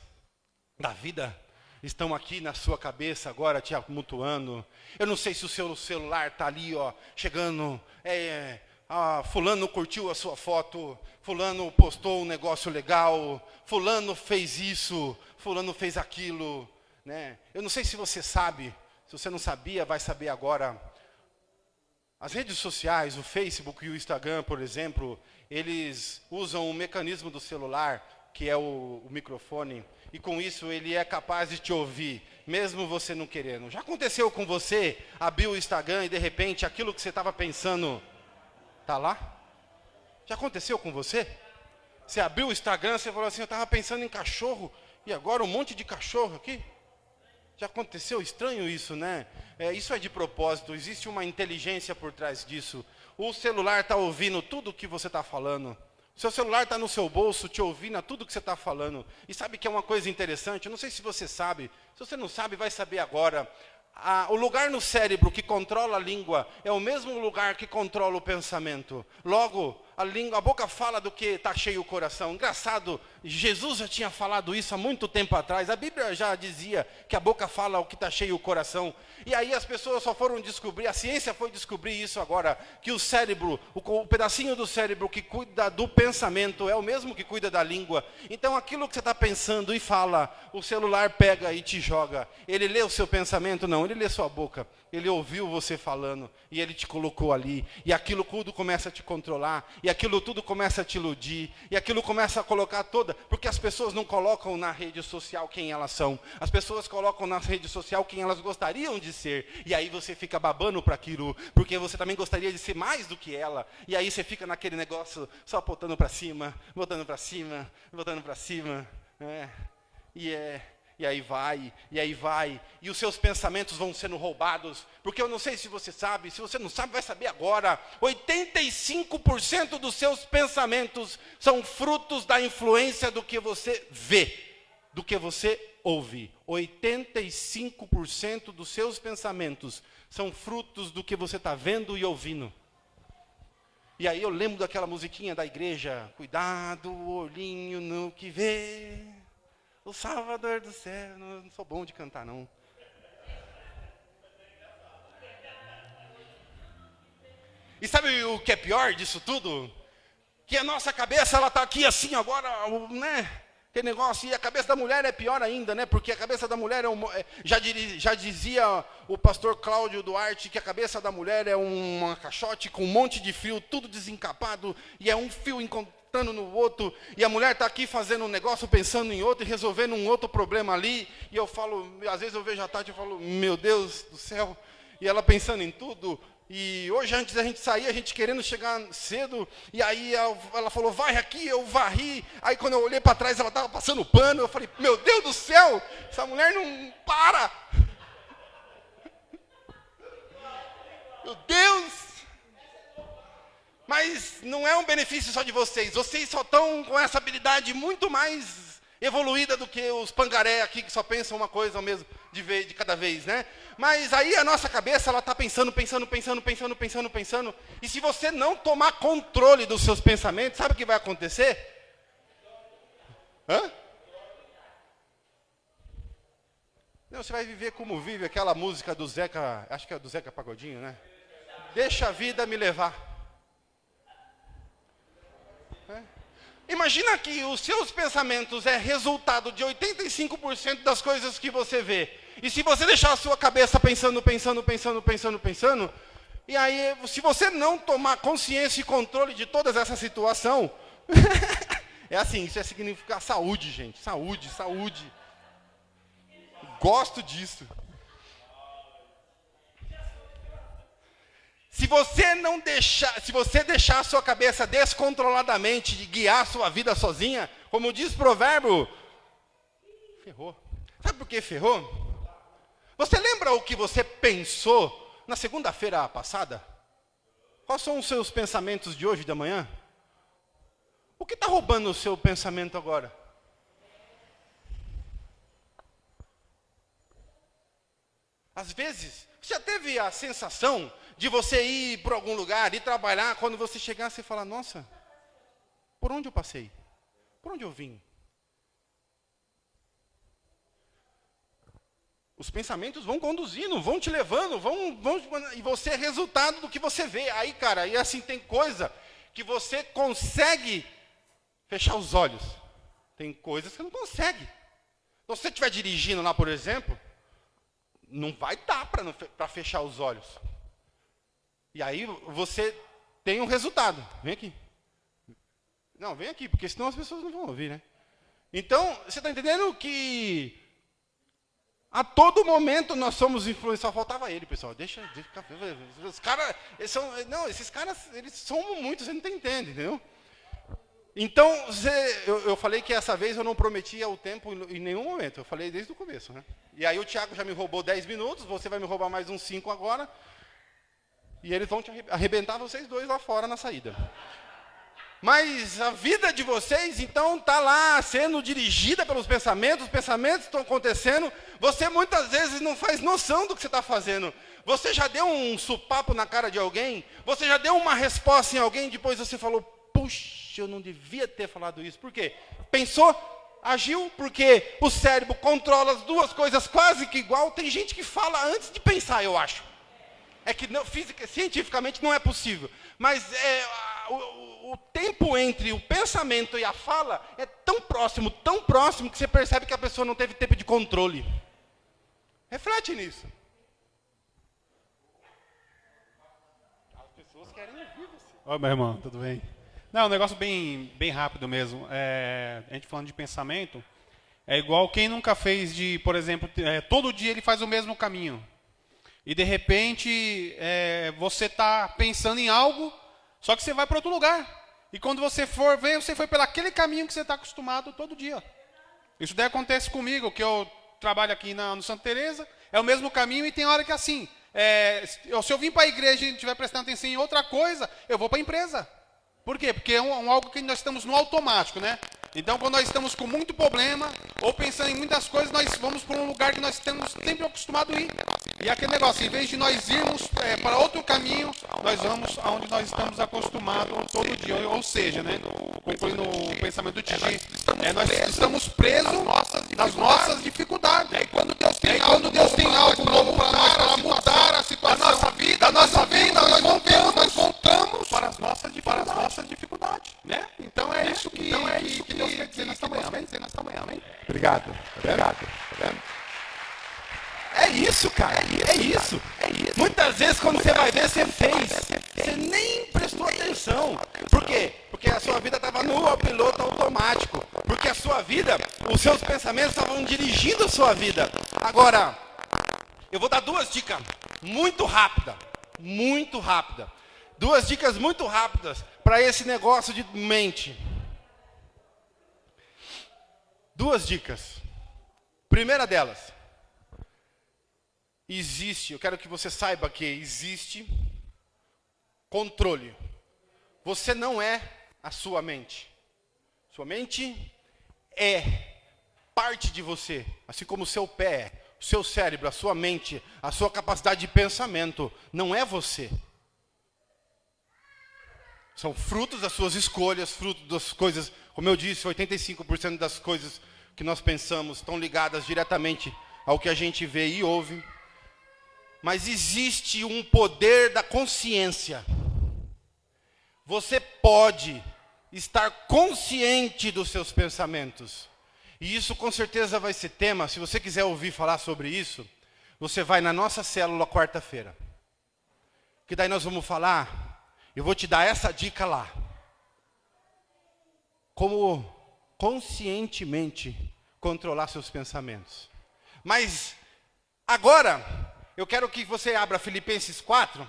A: da vida estão aqui na sua cabeça agora te tumultuando. Eu não sei se o seu celular está ali, ó, chegando. Fulano curtiu a sua foto, fulano postou um negócio legal, fulano fez isso, fulano fez aquilo. Né? Eu não sei se você sabe, se você não sabia, vai saber agora. As redes sociais, o Facebook e o Instagram, por exemplo, eles usam um mecanismo do celular, que é o microfone, e com isso ele é capaz de te ouvir, mesmo você não querendo. Já aconteceu com você, abrir o Instagram e de repente aquilo que você estava pensando, está lá? Já aconteceu com você? Você abriu o Instagram, você falou assim, eu estava pensando em cachorro, e agora um monte de cachorro aqui? Já aconteceu? Estranho isso, né? Isso é de propósito, existe uma inteligência por trás disso. O celular está ouvindo tudo o que você está falando. O seu celular está no seu bolso, te ouvindo tudo o que você está falando. E sabe que é uma coisa interessante? Eu não sei se você sabe. Se você não sabe, vai saber agora. O lugar no cérebro que controla a língua é o mesmo lugar que controla o pensamento. Logo, a boca fala do que está cheio o coração. Engraçado, Jesus já tinha falado isso há muito tempo atrás. A Bíblia já dizia que a boca fala o que está cheio o coração. E aí as pessoas só foram descobrir, a ciência foi descobrir isso agora, que o cérebro, o pedacinho do cérebro que cuida do pensamento é o mesmo que cuida da língua. Então aquilo que você está pensando e fala, o celular pega e te joga. Ele lê o seu pensamento? Não, ele lê sua boca. Ele ouviu você falando e ele te colocou ali. E aquilo tudo começa a te controlar. E aquilo tudo começa a te iludir. E aquilo começa a colocar toda. Porque as pessoas não colocam na rede social quem elas são. As pessoas colocam na rede social quem elas gostariam de ser. E aí você fica babando para aquilo. Porque você também gostaria de ser mais do que ela. E aí você fica naquele negócio só botando para cima. Botando para cima. Botando para cima. E aí vai, e os seus pensamentos vão sendo roubados, porque eu não sei se você sabe, se você não sabe, vai saber agora, 85% dos seus pensamentos são frutos da influência do que você vê, do que você ouve. 85% dos seus pensamentos são frutos do que você está vendo e ouvindo. E aí eu lembro daquela musiquinha da igreja, cuidado, olhinho no que vê. O Salvador do céu, não sou bom de cantar, não. E sabe o que é pior disso tudo? Que a nossa cabeça, ela está aqui assim agora, né? Aquele negócio, e a cabeça da mulher é pior ainda, né? Porque a cabeça da mulher já dizia o pastor Cláudio Duarte que a cabeça da mulher é um caixote com um monte de fio, tudo desencapado, e é um fio encontrando no outro, e a mulher está aqui fazendo um negócio, pensando em outro, e resolvendo um outro problema ali, e eu falo, às vezes eu vejo a Tati e falo, meu Deus do céu, e ela pensando em tudo, E hoje, antes da gente sair, a gente querendo chegar cedo, e aí ela falou, vai aqui, eu varri. Aí quando eu olhei para trás, ela estava passando pano, eu falei, meu Deus do céu, essa mulher não para. Meu Deus. Mas não é um benefício só de vocês, vocês só estão com essa habilidade muito mais evoluída do que os pangaré aqui que só pensam uma coisa ao mesmo de cada vez, né? Mas aí a nossa cabeça, ela está pensando. E se você não tomar controle dos seus pensamentos, sabe o que vai acontecer? Hã? Não, você vai viver como vive aquela música do Zeca, acho que é do Zeca Pagodinho, né? Deixa a vida me levar. Imagina que os seus pensamentos é resultado de 85% das coisas que você vê. E se você deixar a sua cabeça pensando, e aí se você não tomar consciência e controle de toda essa situação, é assim, isso significa saúde, gente. Saúde. Gosto disso. Se você deixar a sua cabeça descontroladamente de guiar a sua vida sozinha, como diz o provérbio, ferrou. Sabe por que ferrou? Você lembra o que você pensou na segunda-feira passada? Quais são os seus pensamentos de hoje de manhã? O que está roubando o seu pensamento agora? Às vezes, você já teve a sensação de você ir para algum lugar e trabalhar, quando você chegar, você fala, nossa, por onde eu passei? Por onde eu vim? Os pensamentos vão conduzindo, vão te levando, e você é resultado do que você vê. Aí, cara, e assim, tem coisa que você consegue fechar os olhos. Tem coisas que não consegue. Então, se você estiver dirigindo lá, por exemplo, não vai dar para fechar os olhos. E aí você tem um resultado. Vem aqui. Não, vem aqui, porque senão as pessoas não vão ouvir, né? Então, você está entendendo que a todo momento nós somos influenciados. Só faltava ele, pessoal. Deixa ficar. Os caras, esses caras, eles são muitos, você não entende, entendeu? Então, eu falei que essa vez eu não prometia o tempo em nenhum momento. Eu falei desde o começo, né? E aí o Thiago já me roubou 10 minutos, você vai me roubar mais uns 5 agora. E eles vão te arrebentar vocês dois lá fora na saída. Mas a vida de vocês, então, está lá sendo dirigida pelos pensamentos, os pensamentos estão acontecendo, você muitas vezes não faz noção do que você está fazendo. Você já deu um supapo na cara de alguém? Você já deu uma resposta em alguém, depois você falou, puxa, eu não devia ter falado isso. Por quê? Pensou, agiu, porque o cérebro controla as duas coisas quase que igual. Tem gente que fala antes de pensar, eu acho. É que cientificamente não é possível. Mas o tempo entre o pensamento e a fala é tão próximo, que você percebe que a pessoa não teve tempo de controle. Reflete nisso. As pessoas querem ouvir você.
C: Oi, meu irmão, tudo bem? Não, um negócio bem rápido mesmo. A gente falando de pensamento, é igual quem nunca fez por exemplo, todo dia ele faz o mesmo caminho. E de repente, você está pensando em algo, só que você vai para outro lugar. E quando você for ver, você foi pelo aquele caminho que você está acostumado todo dia. Isso daí acontece comigo, que eu trabalho aqui no Santa Teresa, é o mesmo caminho e tem hora que assim, se eu vim para a igreja e estiver prestando atenção em outra coisa, eu vou para a empresa. Por quê? Porque é algo que nós estamos no automático, né? Então, quando nós estamos com muito problema, ou pensando em muitas coisas, nós vamos para um lugar que nós estamos sempre acostumados a ir. E aquele negócio, em vez de nós irmos para outro caminho, nós vamos aonde nós estamos acostumados todo dia. Ou seja, né? Concluindo o pensamento do Titi, nós estamos presos nas nossas dificuldades. E quando Deus tem algo novo para nós, para mudar a situação da nossa vida, nós voltamos para as nossas dificuldades. Né? Então é isso que Deus quer dizer nesta manhã. Amém? Obrigado.
A: É isso, cara. É isso. Muitas vezes, quando você vai ver, você fez. Você nem prestou atenção. Por quê? Porque a sua vida estava no piloto automático. Porque a sua vida, os seus pensamentos estavam dirigindo a sua vida. Agora, eu vou dar 2 dicas muito rápidas. muito rápida. 2 dicas muito rápidas para esse negócio de mente. 2 dicas. Primeira delas. Eu quero que você saiba que existe controle. Você não é a sua mente. Sua mente é parte de você, assim como o seu pé, o seu cérebro, a sua mente, a sua capacidade de pensamento, não é você. São frutos das suas escolhas, frutos das coisas, como eu disse, 85% das coisas que nós pensamos estão ligadas diretamente ao que a gente vê e ouve. Mas existe um poder da consciência. Você pode estar consciente dos seus pensamentos. E isso com certeza vai ser tema. Se você quiser ouvir falar sobre isso, você vai na nossa célula quarta-feira. Que daí nós vamos falar, eu vou te dar essa dica lá. Como conscientemente controlar seus pensamentos. Mas agora, eu quero que você abra Filipenses 4,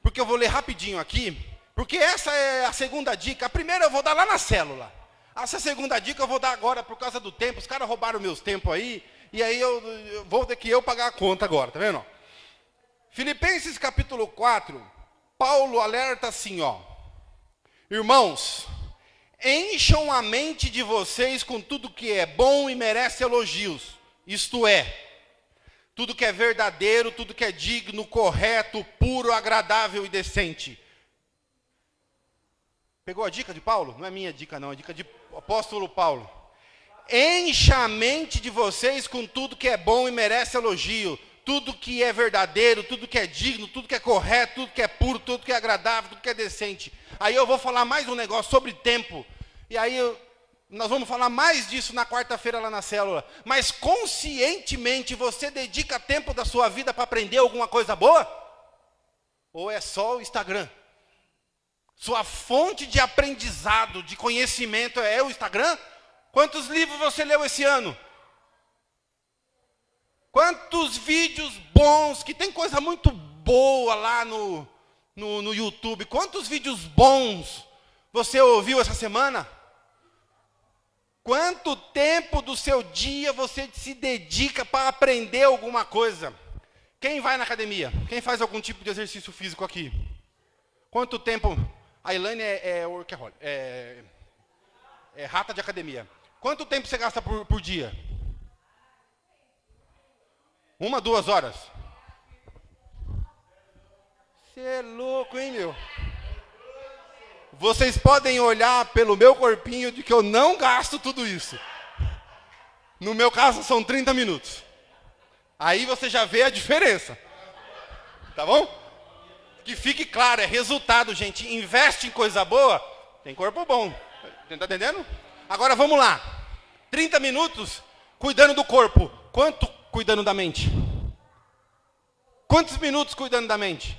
A: porque eu vou ler rapidinho aqui, porque essa é a segunda dica. A primeira eu vou dar lá na célula. Essa segunda dica eu vou dar agora por causa do tempo. Os caras roubaram meus tempos aí, e aí eu vou ter que eu pagar a conta agora, tá vendo? Filipenses capítulo 4, Paulo alerta assim, ó. Irmãos, encham a mente de vocês com tudo que é bom e merece elogios. Isto é, tudo que é verdadeiro, tudo que é digno, correto, puro, agradável e decente. Pegou a dica de Paulo? Não é minha dica não, é dica de apóstolo Paulo. Encha a mente de vocês com tudo que é bom e merece elogio. Tudo que é verdadeiro, tudo que é digno, tudo que é correto, tudo que é puro, tudo que é agradável, tudo que é decente. Aí eu vou falar mais um negócio sobre tempo. E aí nós vamos falar mais disso na quarta-feira lá na célula. Mas conscientemente você dedica tempo da sua vida para aprender alguma coisa boa? Ou é só o Instagram? Sua fonte de aprendizado, de conhecimento é o Instagram? Quantos livros você leu esse ano? Quantos vídeos bons, que tem coisa muito boa lá no YouTube. Quantos vídeos bons você ouviu essa semana? Quanto tempo do seu dia você se dedica para aprender alguma coisa? Quem vai na academia? Quem faz algum tipo de exercício físico aqui? Quanto tempo? A Elaine é workaholic, é rata de academia. Quanto tempo você gasta por dia? 1, 2 horas? Você é louco, hein, meu? Vocês podem olhar pelo meu corpinho de que eu não gasto tudo isso. No meu caso, são 30 minutos. Aí você já vê a diferença. Tá bom? Que fique claro, é resultado, gente. Investe em coisa boa, tem corpo bom. Tá entendendo? Agora vamos lá. 30 minutos cuidando do corpo. Quanto cuidando da mente? Quantos minutos cuidando da mente?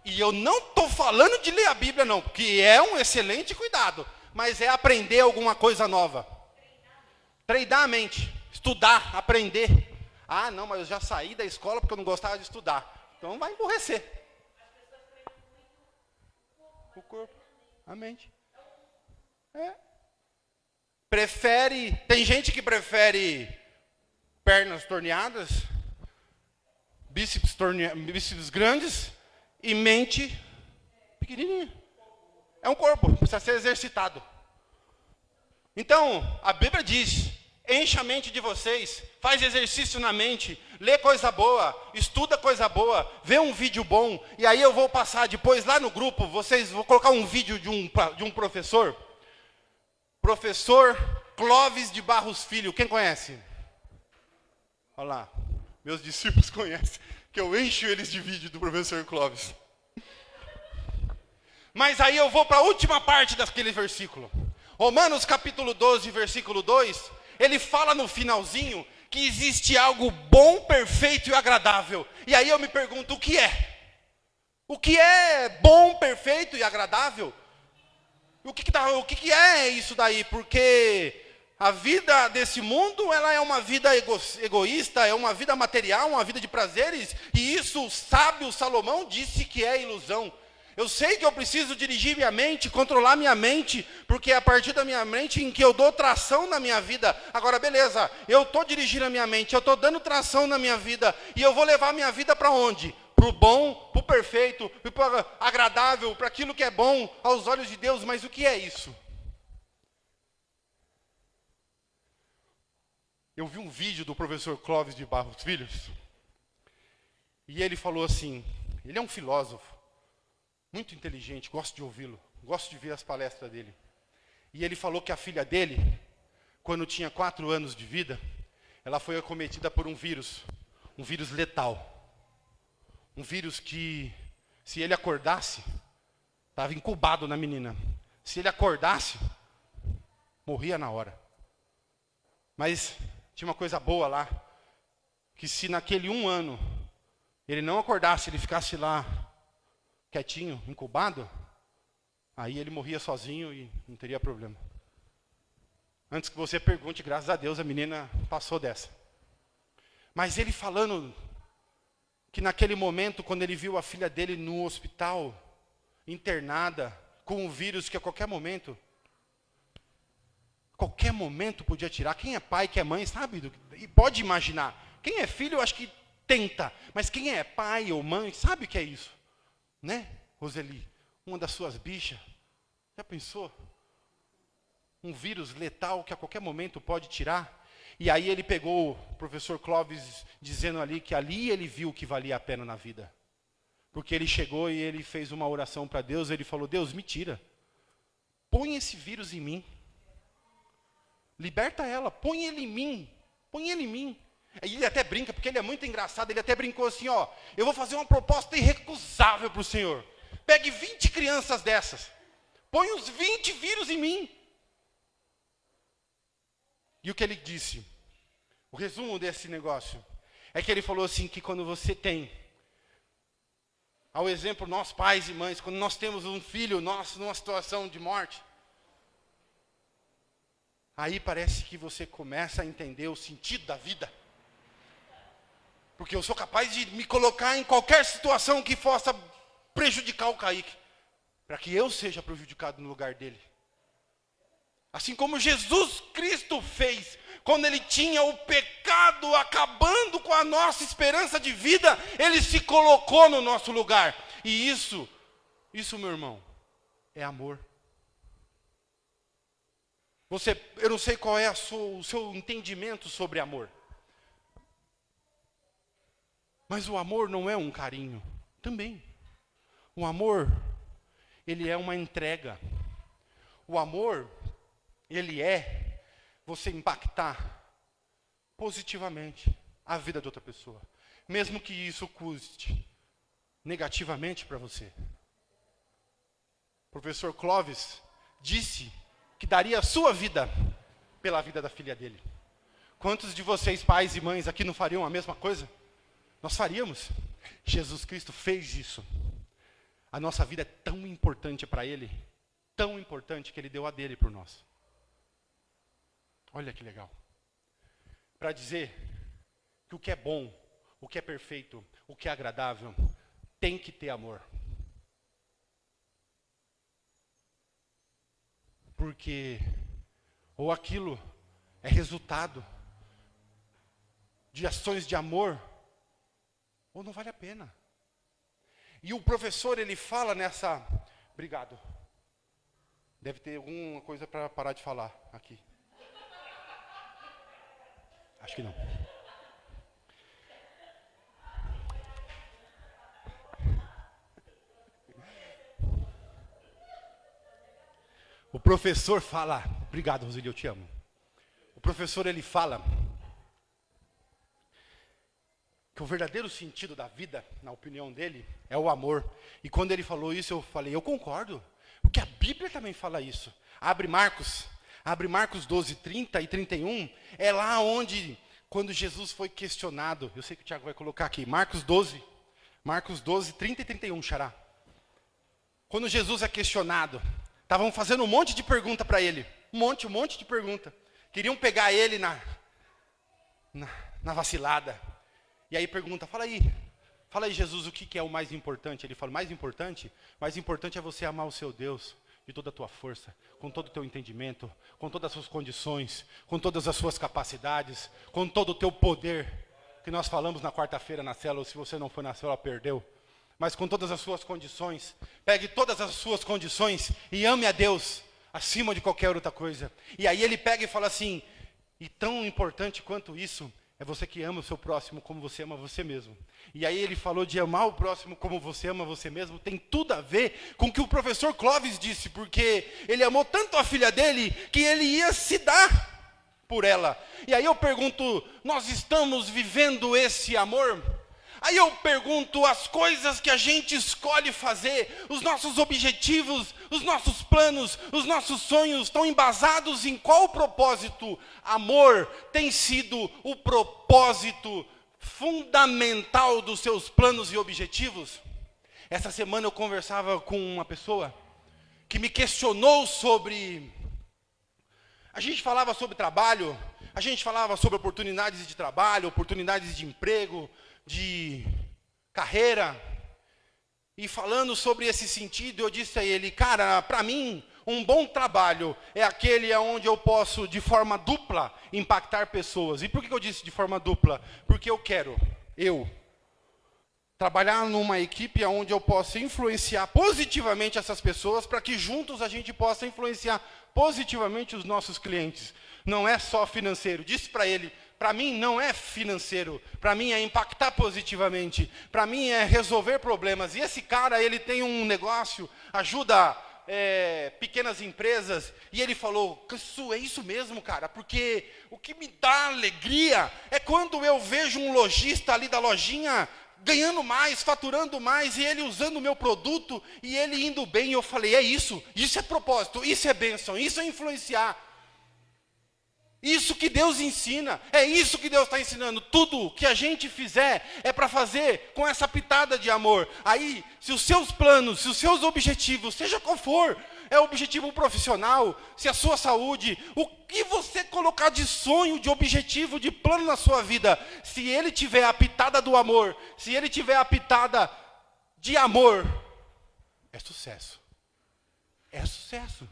A: E eu não estou falando de ler a Bíblia, não, que é um excelente cuidado, mas é aprender alguma coisa nova. Treinar a mente, estudar, aprender. Ah, não, mas eu já saí da escola porque eu não gostava de estudar. Então vai emburrecer. O corpo, a mente. Tem gente que prefere pernas torneadas, bíceps grandes e mente pequenininha. É um corpo, precisa ser exercitado. Então, a Bíblia diz, encha a mente de vocês, faz exercício na mente, lê coisa boa, estuda coisa boa, vê um vídeo bom, e aí eu vou passar depois lá no grupo, vou colocar um vídeo de um professor, professor Clóvis de Barros Filho, quem conhece? Olha lá, meus discípulos conhecem, que eu encho eles de vídeo do professor Clóvis. Mas aí eu vou para a última parte daquele versículo. Romanos capítulo 12, versículo 2, ele fala no finalzinho que existe algo bom, perfeito e agradável. E aí eu me pergunto, o que é? O que é bom, perfeito e agradável? O que é isso daí? Porque A vida desse mundo, ela é uma vida egoísta, é uma vida material, uma vida de prazeres, e isso o sábio Salomão disse que é ilusão. Eu sei que eu preciso dirigir minha mente, controlar minha mente, porque é a partir da minha mente em que eu dou tração na minha vida. Agora, beleza, eu estou dirigindo a minha mente, eu estou dando tração na minha vida, e eu vou levar a minha vida para onde? Para o bom, para o perfeito, para o agradável, para aquilo que é bom aos olhos de Deus. Mas o que é isso? Eu vi um vídeo do professor Clóvis de Barros Filhos, e ele falou assim, ele é um filósofo, muito inteligente, gosto de ouvi-lo, gosto de ver as palestras dele. E ele falou que a filha dele, quando tinha 4 anos de vida, ela foi acometida por um vírus letal. Um vírus que, se ele acordasse, estava incubado na menina. Se ele acordasse, morria na hora. Mas tinha uma coisa boa lá, que se naquele 1 ano ele não acordasse, ele ficasse lá quietinho, incubado, aí ele morria sozinho e não teria problema. Antes que você pergunte, graças a Deus a menina passou dessa. Mas ele falando que naquele momento, quando ele viu a filha dele no hospital, internada, com um vírus que a qualquer momento podia tirar. Quem é pai, quem é mãe, sabe? E pode imaginar. Quem é filho, eu acho que tenta. Mas quem é pai ou mãe, sabe o que é isso? Né, Roseli? Uma das suas bichas. Já pensou? Um vírus letal que a qualquer momento pode tirar. E aí ele pegou o professor Clóvis dizendo ali que ali ele viu que valia a pena na vida. Porque ele chegou e ele fez uma oração para Deus, ele falou, Deus, me tira. Põe esse vírus em mim. Liberta ela, põe ele em mim. Põe ele em mim. Aí ele até brinca, porque ele é muito engraçado, ele até brincou assim, ó, eu vou fazer uma proposta irrecusável para o Senhor. Pegue 20 crianças dessas. Põe os 20 vírus em mim. E o que ele disse? O resumo desse negócio é que ele falou assim, que quando você tem, ao exemplo, nós pais e mães, quando nós temos um filho nosso numa situação de morte, aí parece que você começa a entender o sentido da vida. Porque eu sou capaz de me colocar em qualquer situação que possa prejudicar o Kaique, para que eu seja prejudicado no lugar dele. Assim como Jesus Cristo fez, quando ele tinha o pecado acabando com a nossa esperança de vida, ele se colocou no nosso lugar. E isso, meu irmão, é amor. Eu não sei qual é o seu entendimento sobre amor. Mas o amor não é um carinho, também. O amor, ele é uma entrega. O amor, ele é você impactar positivamente a vida de outra pessoa, mesmo que isso custe negativamente para você. O professor Clóvis disse que daria a sua vida pela vida da filha dele. Quantos de vocês, pais e mães, aqui não fariam a mesma coisa? Nós faríamos. Jesus Cristo fez isso. A nossa vida é tão importante para Ele, tão importante que Ele deu a dele por nós. Olha que legal. Para dizer que o que é bom, o que é perfeito, o que é agradável, tem que ter amor. Porque ou aquilo é resultado de ações de amor, ou não vale a pena. E o professor, ele fala nessa... Obrigado. Deve ter alguma coisa para parar de falar aqui. Acho que não. O professor fala... Obrigado, Roseli, eu te amo. O professor, ele fala que o verdadeiro sentido da vida, na opinião dele, é o amor. E quando ele falou isso, eu falei, eu concordo. Porque a Bíblia também fala isso. Abre Marcos 12, 30 e 31. É lá onde, quando Jesus foi questionado, eu sei que o Tiago vai colocar aqui, Marcos 12, 30 e 31, xará. Quando Jesus é questionado, estavam fazendo um monte de pergunta para ele. Um monte de pergunta. Queriam pegar ele na vacilada. E aí pergunta, fala aí Jesus, o que é o mais importante? Ele fala, mais importante é você amar o seu Deus de toda a tua força, com todo o teu entendimento, com todas as suas condições, com todas as suas capacidades, com todo o teu poder, que nós falamos na quarta-feira na célula, se você não foi na célula, perdeu. Mas com todas as suas condições, pegue todas as suas condições e ame a Deus acima de qualquer outra coisa. E aí ele pega e fala assim, e tão importante quanto isso, é você que ama o seu próximo como você ama você mesmo. E aí ele falou de amar o próximo como você ama você mesmo, tem tudo a ver com o que o professor Clóvis disse, porque ele amou tanto a filha dele, que ele ia se dar por ela. E aí eu pergunto, nós estamos vivendo esse amor? Aí eu pergunto, as coisas que a gente escolhe fazer, os nossos objetivos, os nossos planos, os nossos sonhos estão embasados em qual propósito? Amor tem sido o propósito fundamental dos seus planos e objetivos? Essa semana eu conversava com uma pessoa que me questionou sobre... A gente falava sobre trabalho, a gente falava sobre oportunidades de trabalho, oportunidades de emprego, de carreira, e falando sobre esse sentido, eu disse a ele, cara, para mim, um bom trabalho é aquele onde eu posso, de forma dupla, impactar pessoas. E por que eu disse de forma dupla? Porque eu quero, trabalhar numa equipe onde eu possa influenciar positivamente essas pessoas, para que juntos a gente possa influenciar positivamente os nossos clientes. Não é só financeiro. Disse para ele, para mim não é financeiro, para mim é impactar positivamente, para mim é resolver problemas. E esse cara, ele tem um negócio, ajuda pequenas empresas, e ele falou, é isso mesmo, cara, porque o que me dá alegria é quando eu vejo um lojista ali da lojinha ganhando mais, faturando mais, e ele usando o meu produto, e ele indo bem. E eu falei, isso é propósito, isso é bênção, isso é influenciar. Isso que Deus ensina, é isso que Deus está ensinando. Tudo que a gente fizer é para fazer com essa pitada de amor. Aí, se os seus planos, se os seus objetivos, seja qual for, é objetivo profissional, se a sua saúde, o que você colocar de sonho, de objetivo, de plano na sua vida, se ele tiver a pitada do amor, se ele tiver a pitada de amor, é sucesso. É sucesso.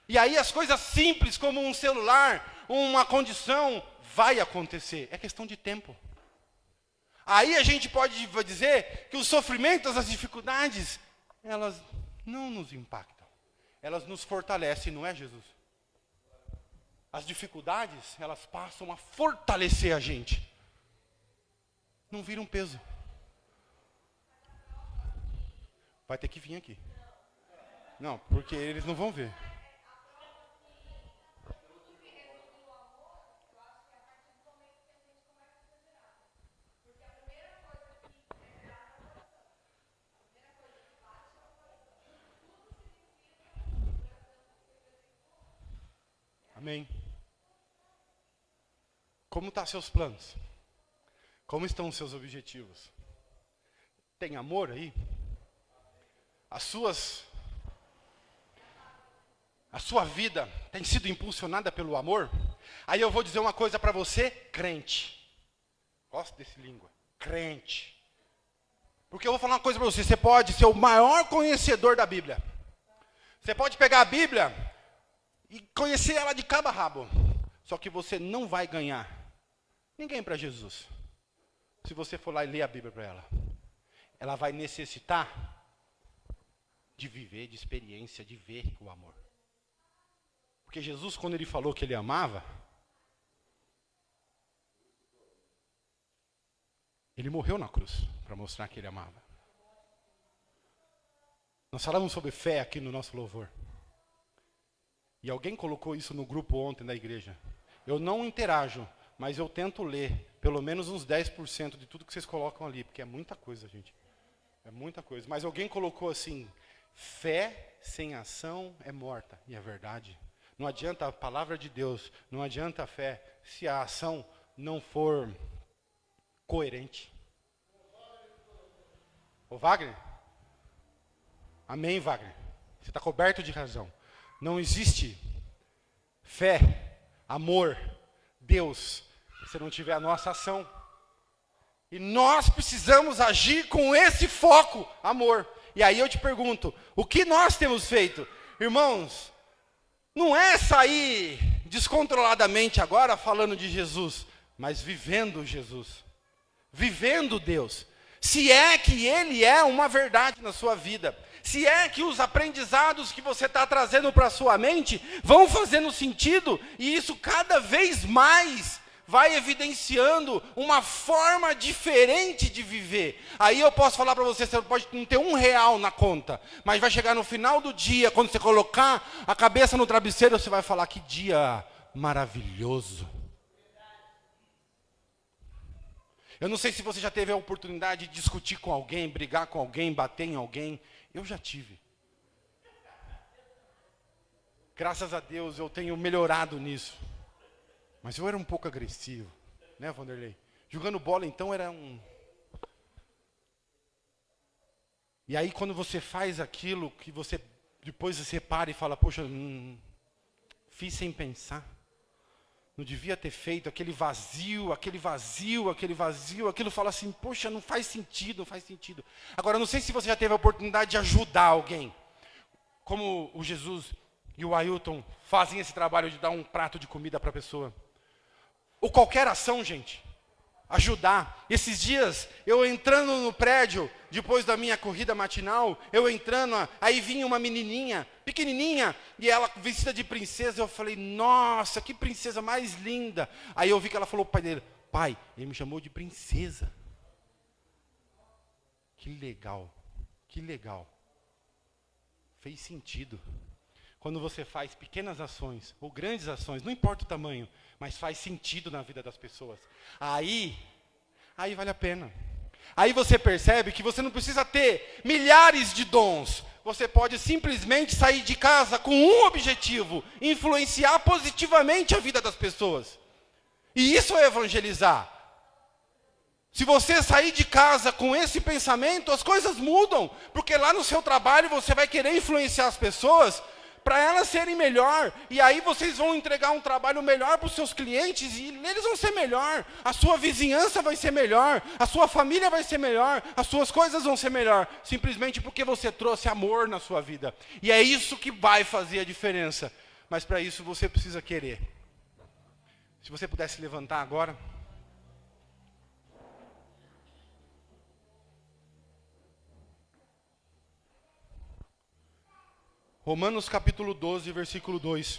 A: E aí as coisas simples, como um celular, uma condição, vai acontecer. É questão de tempo. Aí a gente pode dizer que os sofrimentos, as dificuldades, elas não nos impactam. Elas nos fortalecem, não é, Jesus? As dificuldades, elas passam a fortalecer a gente. Não vira um peso. Vai ter que vir aqui. Não, porque eles não vão ver. Amém. Como estão seus planos? Como estão os seus objetivos? Tem amor aí? A sua vida tem sido impulsionada pelo amor? Aí eu vou dizer uma coisa para você, crente. Gosto desse língua. Crente. Porque eu vou falar uma coisa para você. Você pode ser o maior conhecedor da Bíblia. Você pode pegar a Bíblia e conhecer ela de cabo a rabo. Só que você não vai ganhar ninguém para Jesus. Se você for lá e ler a Bíblia para ela. Ela vai necessitar de viver, de experiência, de ver o amor. Porque Jesus, quando ele falou que ele amava, ele morreu na cruz para mostrar que ele amava. Nós falamos sobre fé aqui no nosso louvor. E alguém colocou isso no grupo ontem da igreja. Eu não interajo, mas eu tento ler pelo menos uns 10% de tudo que vocês colocam ali, porque é muita coisa, gente. É muita coisa. Mas alguém colocou assim, fé sem ação é morta. E é verdade. Não adianta a palavra de Deus, não adianta a fé, se a ação não for coerente. Ô Wagner? Amém, Wagner. Você está coberto de razão. Não existe fé amor, Deus, se não tiver a nossa ação. E nós precisamos agir com esse foco, amor. E aí eu te pergunto, o que nós temos feito? Irmãos, não é sair descontroladamente agora falando de Jesus, mas vivendo Jesus, vivendo Deus. Se é que Ele é uma verdade na sua vida, se é que os aprendizados que você está trazendo para a sua mente vão fazendo sentido, e isso cada vez mais vai evidenciando uma forma diferente de viver. Aí eu posso falar para você pode não ter R$1 na conta, mas vai chegar no final do dia, quando você colocar a cabeça no travesseiro, você vai falar, que dia maravilhoso. Eu não sei se você já teve a oportunidade de discutir com alguém, brigar com alguém, bater em alguém. Eu já tive. Graças a Deus eu tenho melhorado nisso. Mas eu era um pouco agressivo, né, Vanderlei? Jogando bola, então, era um... E aí, quando você faz aquilo, que você depois você para e fala, poxa, fiz sem pensar. Não devia ter feito, aquele vazio, aquilo fala assim, poxa, não faz sentido, não faz sentido. Agora, não sei se você já teve a oportunidade de ajudar alguém. Como o Jesus e o Ailton fazem esse trabalho de dar um prato de comida para a pessoa. Ou qualquer ação, gente, ajudar. Esses dias, eu entrando no prédio, depois da minha corrida matinal, aí vinha uma menininha, pequenininha, e ela vestida de princesa, eu falei, nossa, que princesa mais linda. Aí eu vi que ela falou pro pai dele, pai, ele me chamou de princesa. Que legal, que legal. Fez sentido. Quando você faz pequenas ações, ou grandes ações, não importa o tamanho, mas faz sentido na vida das pessoas. Aí vale a pena. Aí você percebe que você não precisa ter milhares de dons. Você pode simplesmente sair de casa com um objetivo, influenciar positivamente a vida das pessoas. E isso é evangelizar. Se você sair de casa com esse pensamento, as coisas mudam. Porque lá no seu trabalho você vai querer influenciar as pessoas para elas serem melhor, e aí vocês vão entregar um trabalho melhor para os seus clientes, e eles vão ser melhor, a sua vizinhança vai ser melhor, a sua família vai ser melhor, as suas coisas vão ser melhor, simplesmente porque você trouxe amor na sua vida, e é isso que vai fazer a diferença, mas para isso você precisa querer. Se você pudesse levantar agora. Romanos capítulo 12, versículo 2.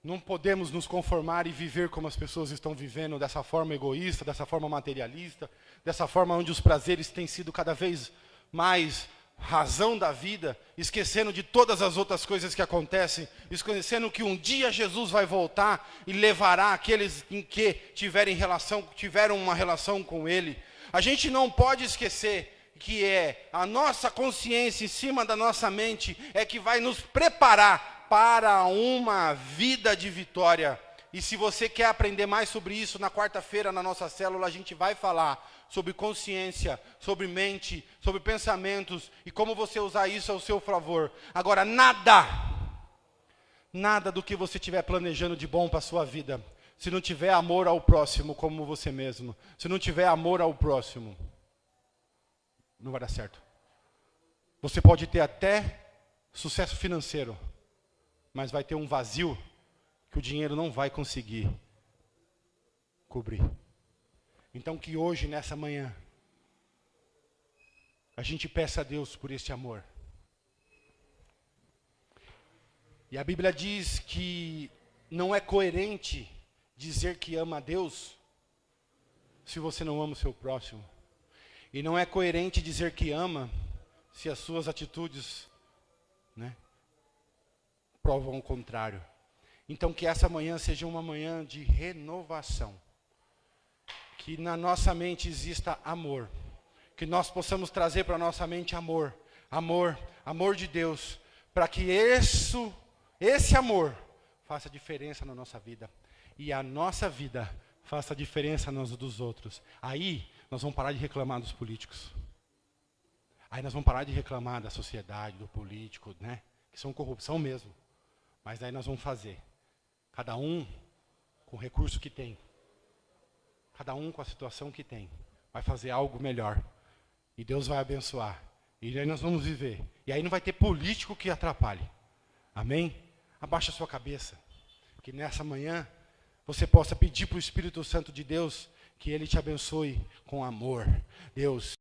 A: Não podemos nos conformar e viver como as pessoas estão vivendo, dessa forma egoísta, dessa forma materialista, dessa forma onde os prazeres têm sido cada vez mais razão da vida, esquecendo de todas as outras coisas que acontecem, esquecendo que um dia Jesus vai voltar e levará aqueles em que tiveram uma relação com Ele. A gente não pode esquecer que é a nossa consciência em cima da nossa mente, é que vai nos preparar para uma vida de vitória. E se você quer aprender mais sobre isso, na quarta-feira, na nossa célula, a gente vai falar sobre consciência, sobre mente, sobre pensamentos, e como você usar isso ao seu favor. Agora, nada do que você estiver planejando de bom para a sua vida, se não tiver amor ao próximo como você mesmo, se não tiver amor ao próximo, não vai dar certo. Você pode ter até sucesso financeiro, mas vai ter um vazio que o dinheiro não vai conseguir cobrir. Então que hoje, nessa manhã, a gente peça a Deus por esse amor. E a Bíblia diz que não é coerente dizer que ama a Deus se você não ama o seu próximo. E não é coerente dizer que ama se as suas atitudes, provam o contrário. Então que essa manhã seja uma manhã de renovação. Que na nossa mente exista amor. Que nós possamos trazer para a nossa mente amor. Amor de Deus. Para que esse amor faça diferença na nossa vida. E a nossa vida faça diferença nos dos outros. Aí nós vamos parar de reclamar dos políticos. Aí nós vamos parar de reclamar da sociedade, do político, que são corrupção mesmo. Mas aí nós vamos fazer. Cada um com o recurso que tem. Cada um com a situação que tem. Vai fazer algo melhor. E Deus vai abençoar. E aí nós vamos viver. E aí não vai ter político que atrapalhe. Amém? Abaixa a sua cabeça. Que nessa manhã você possa pedir para o Espírito Santo de Deus que Ele te abençoe com amor. Deus,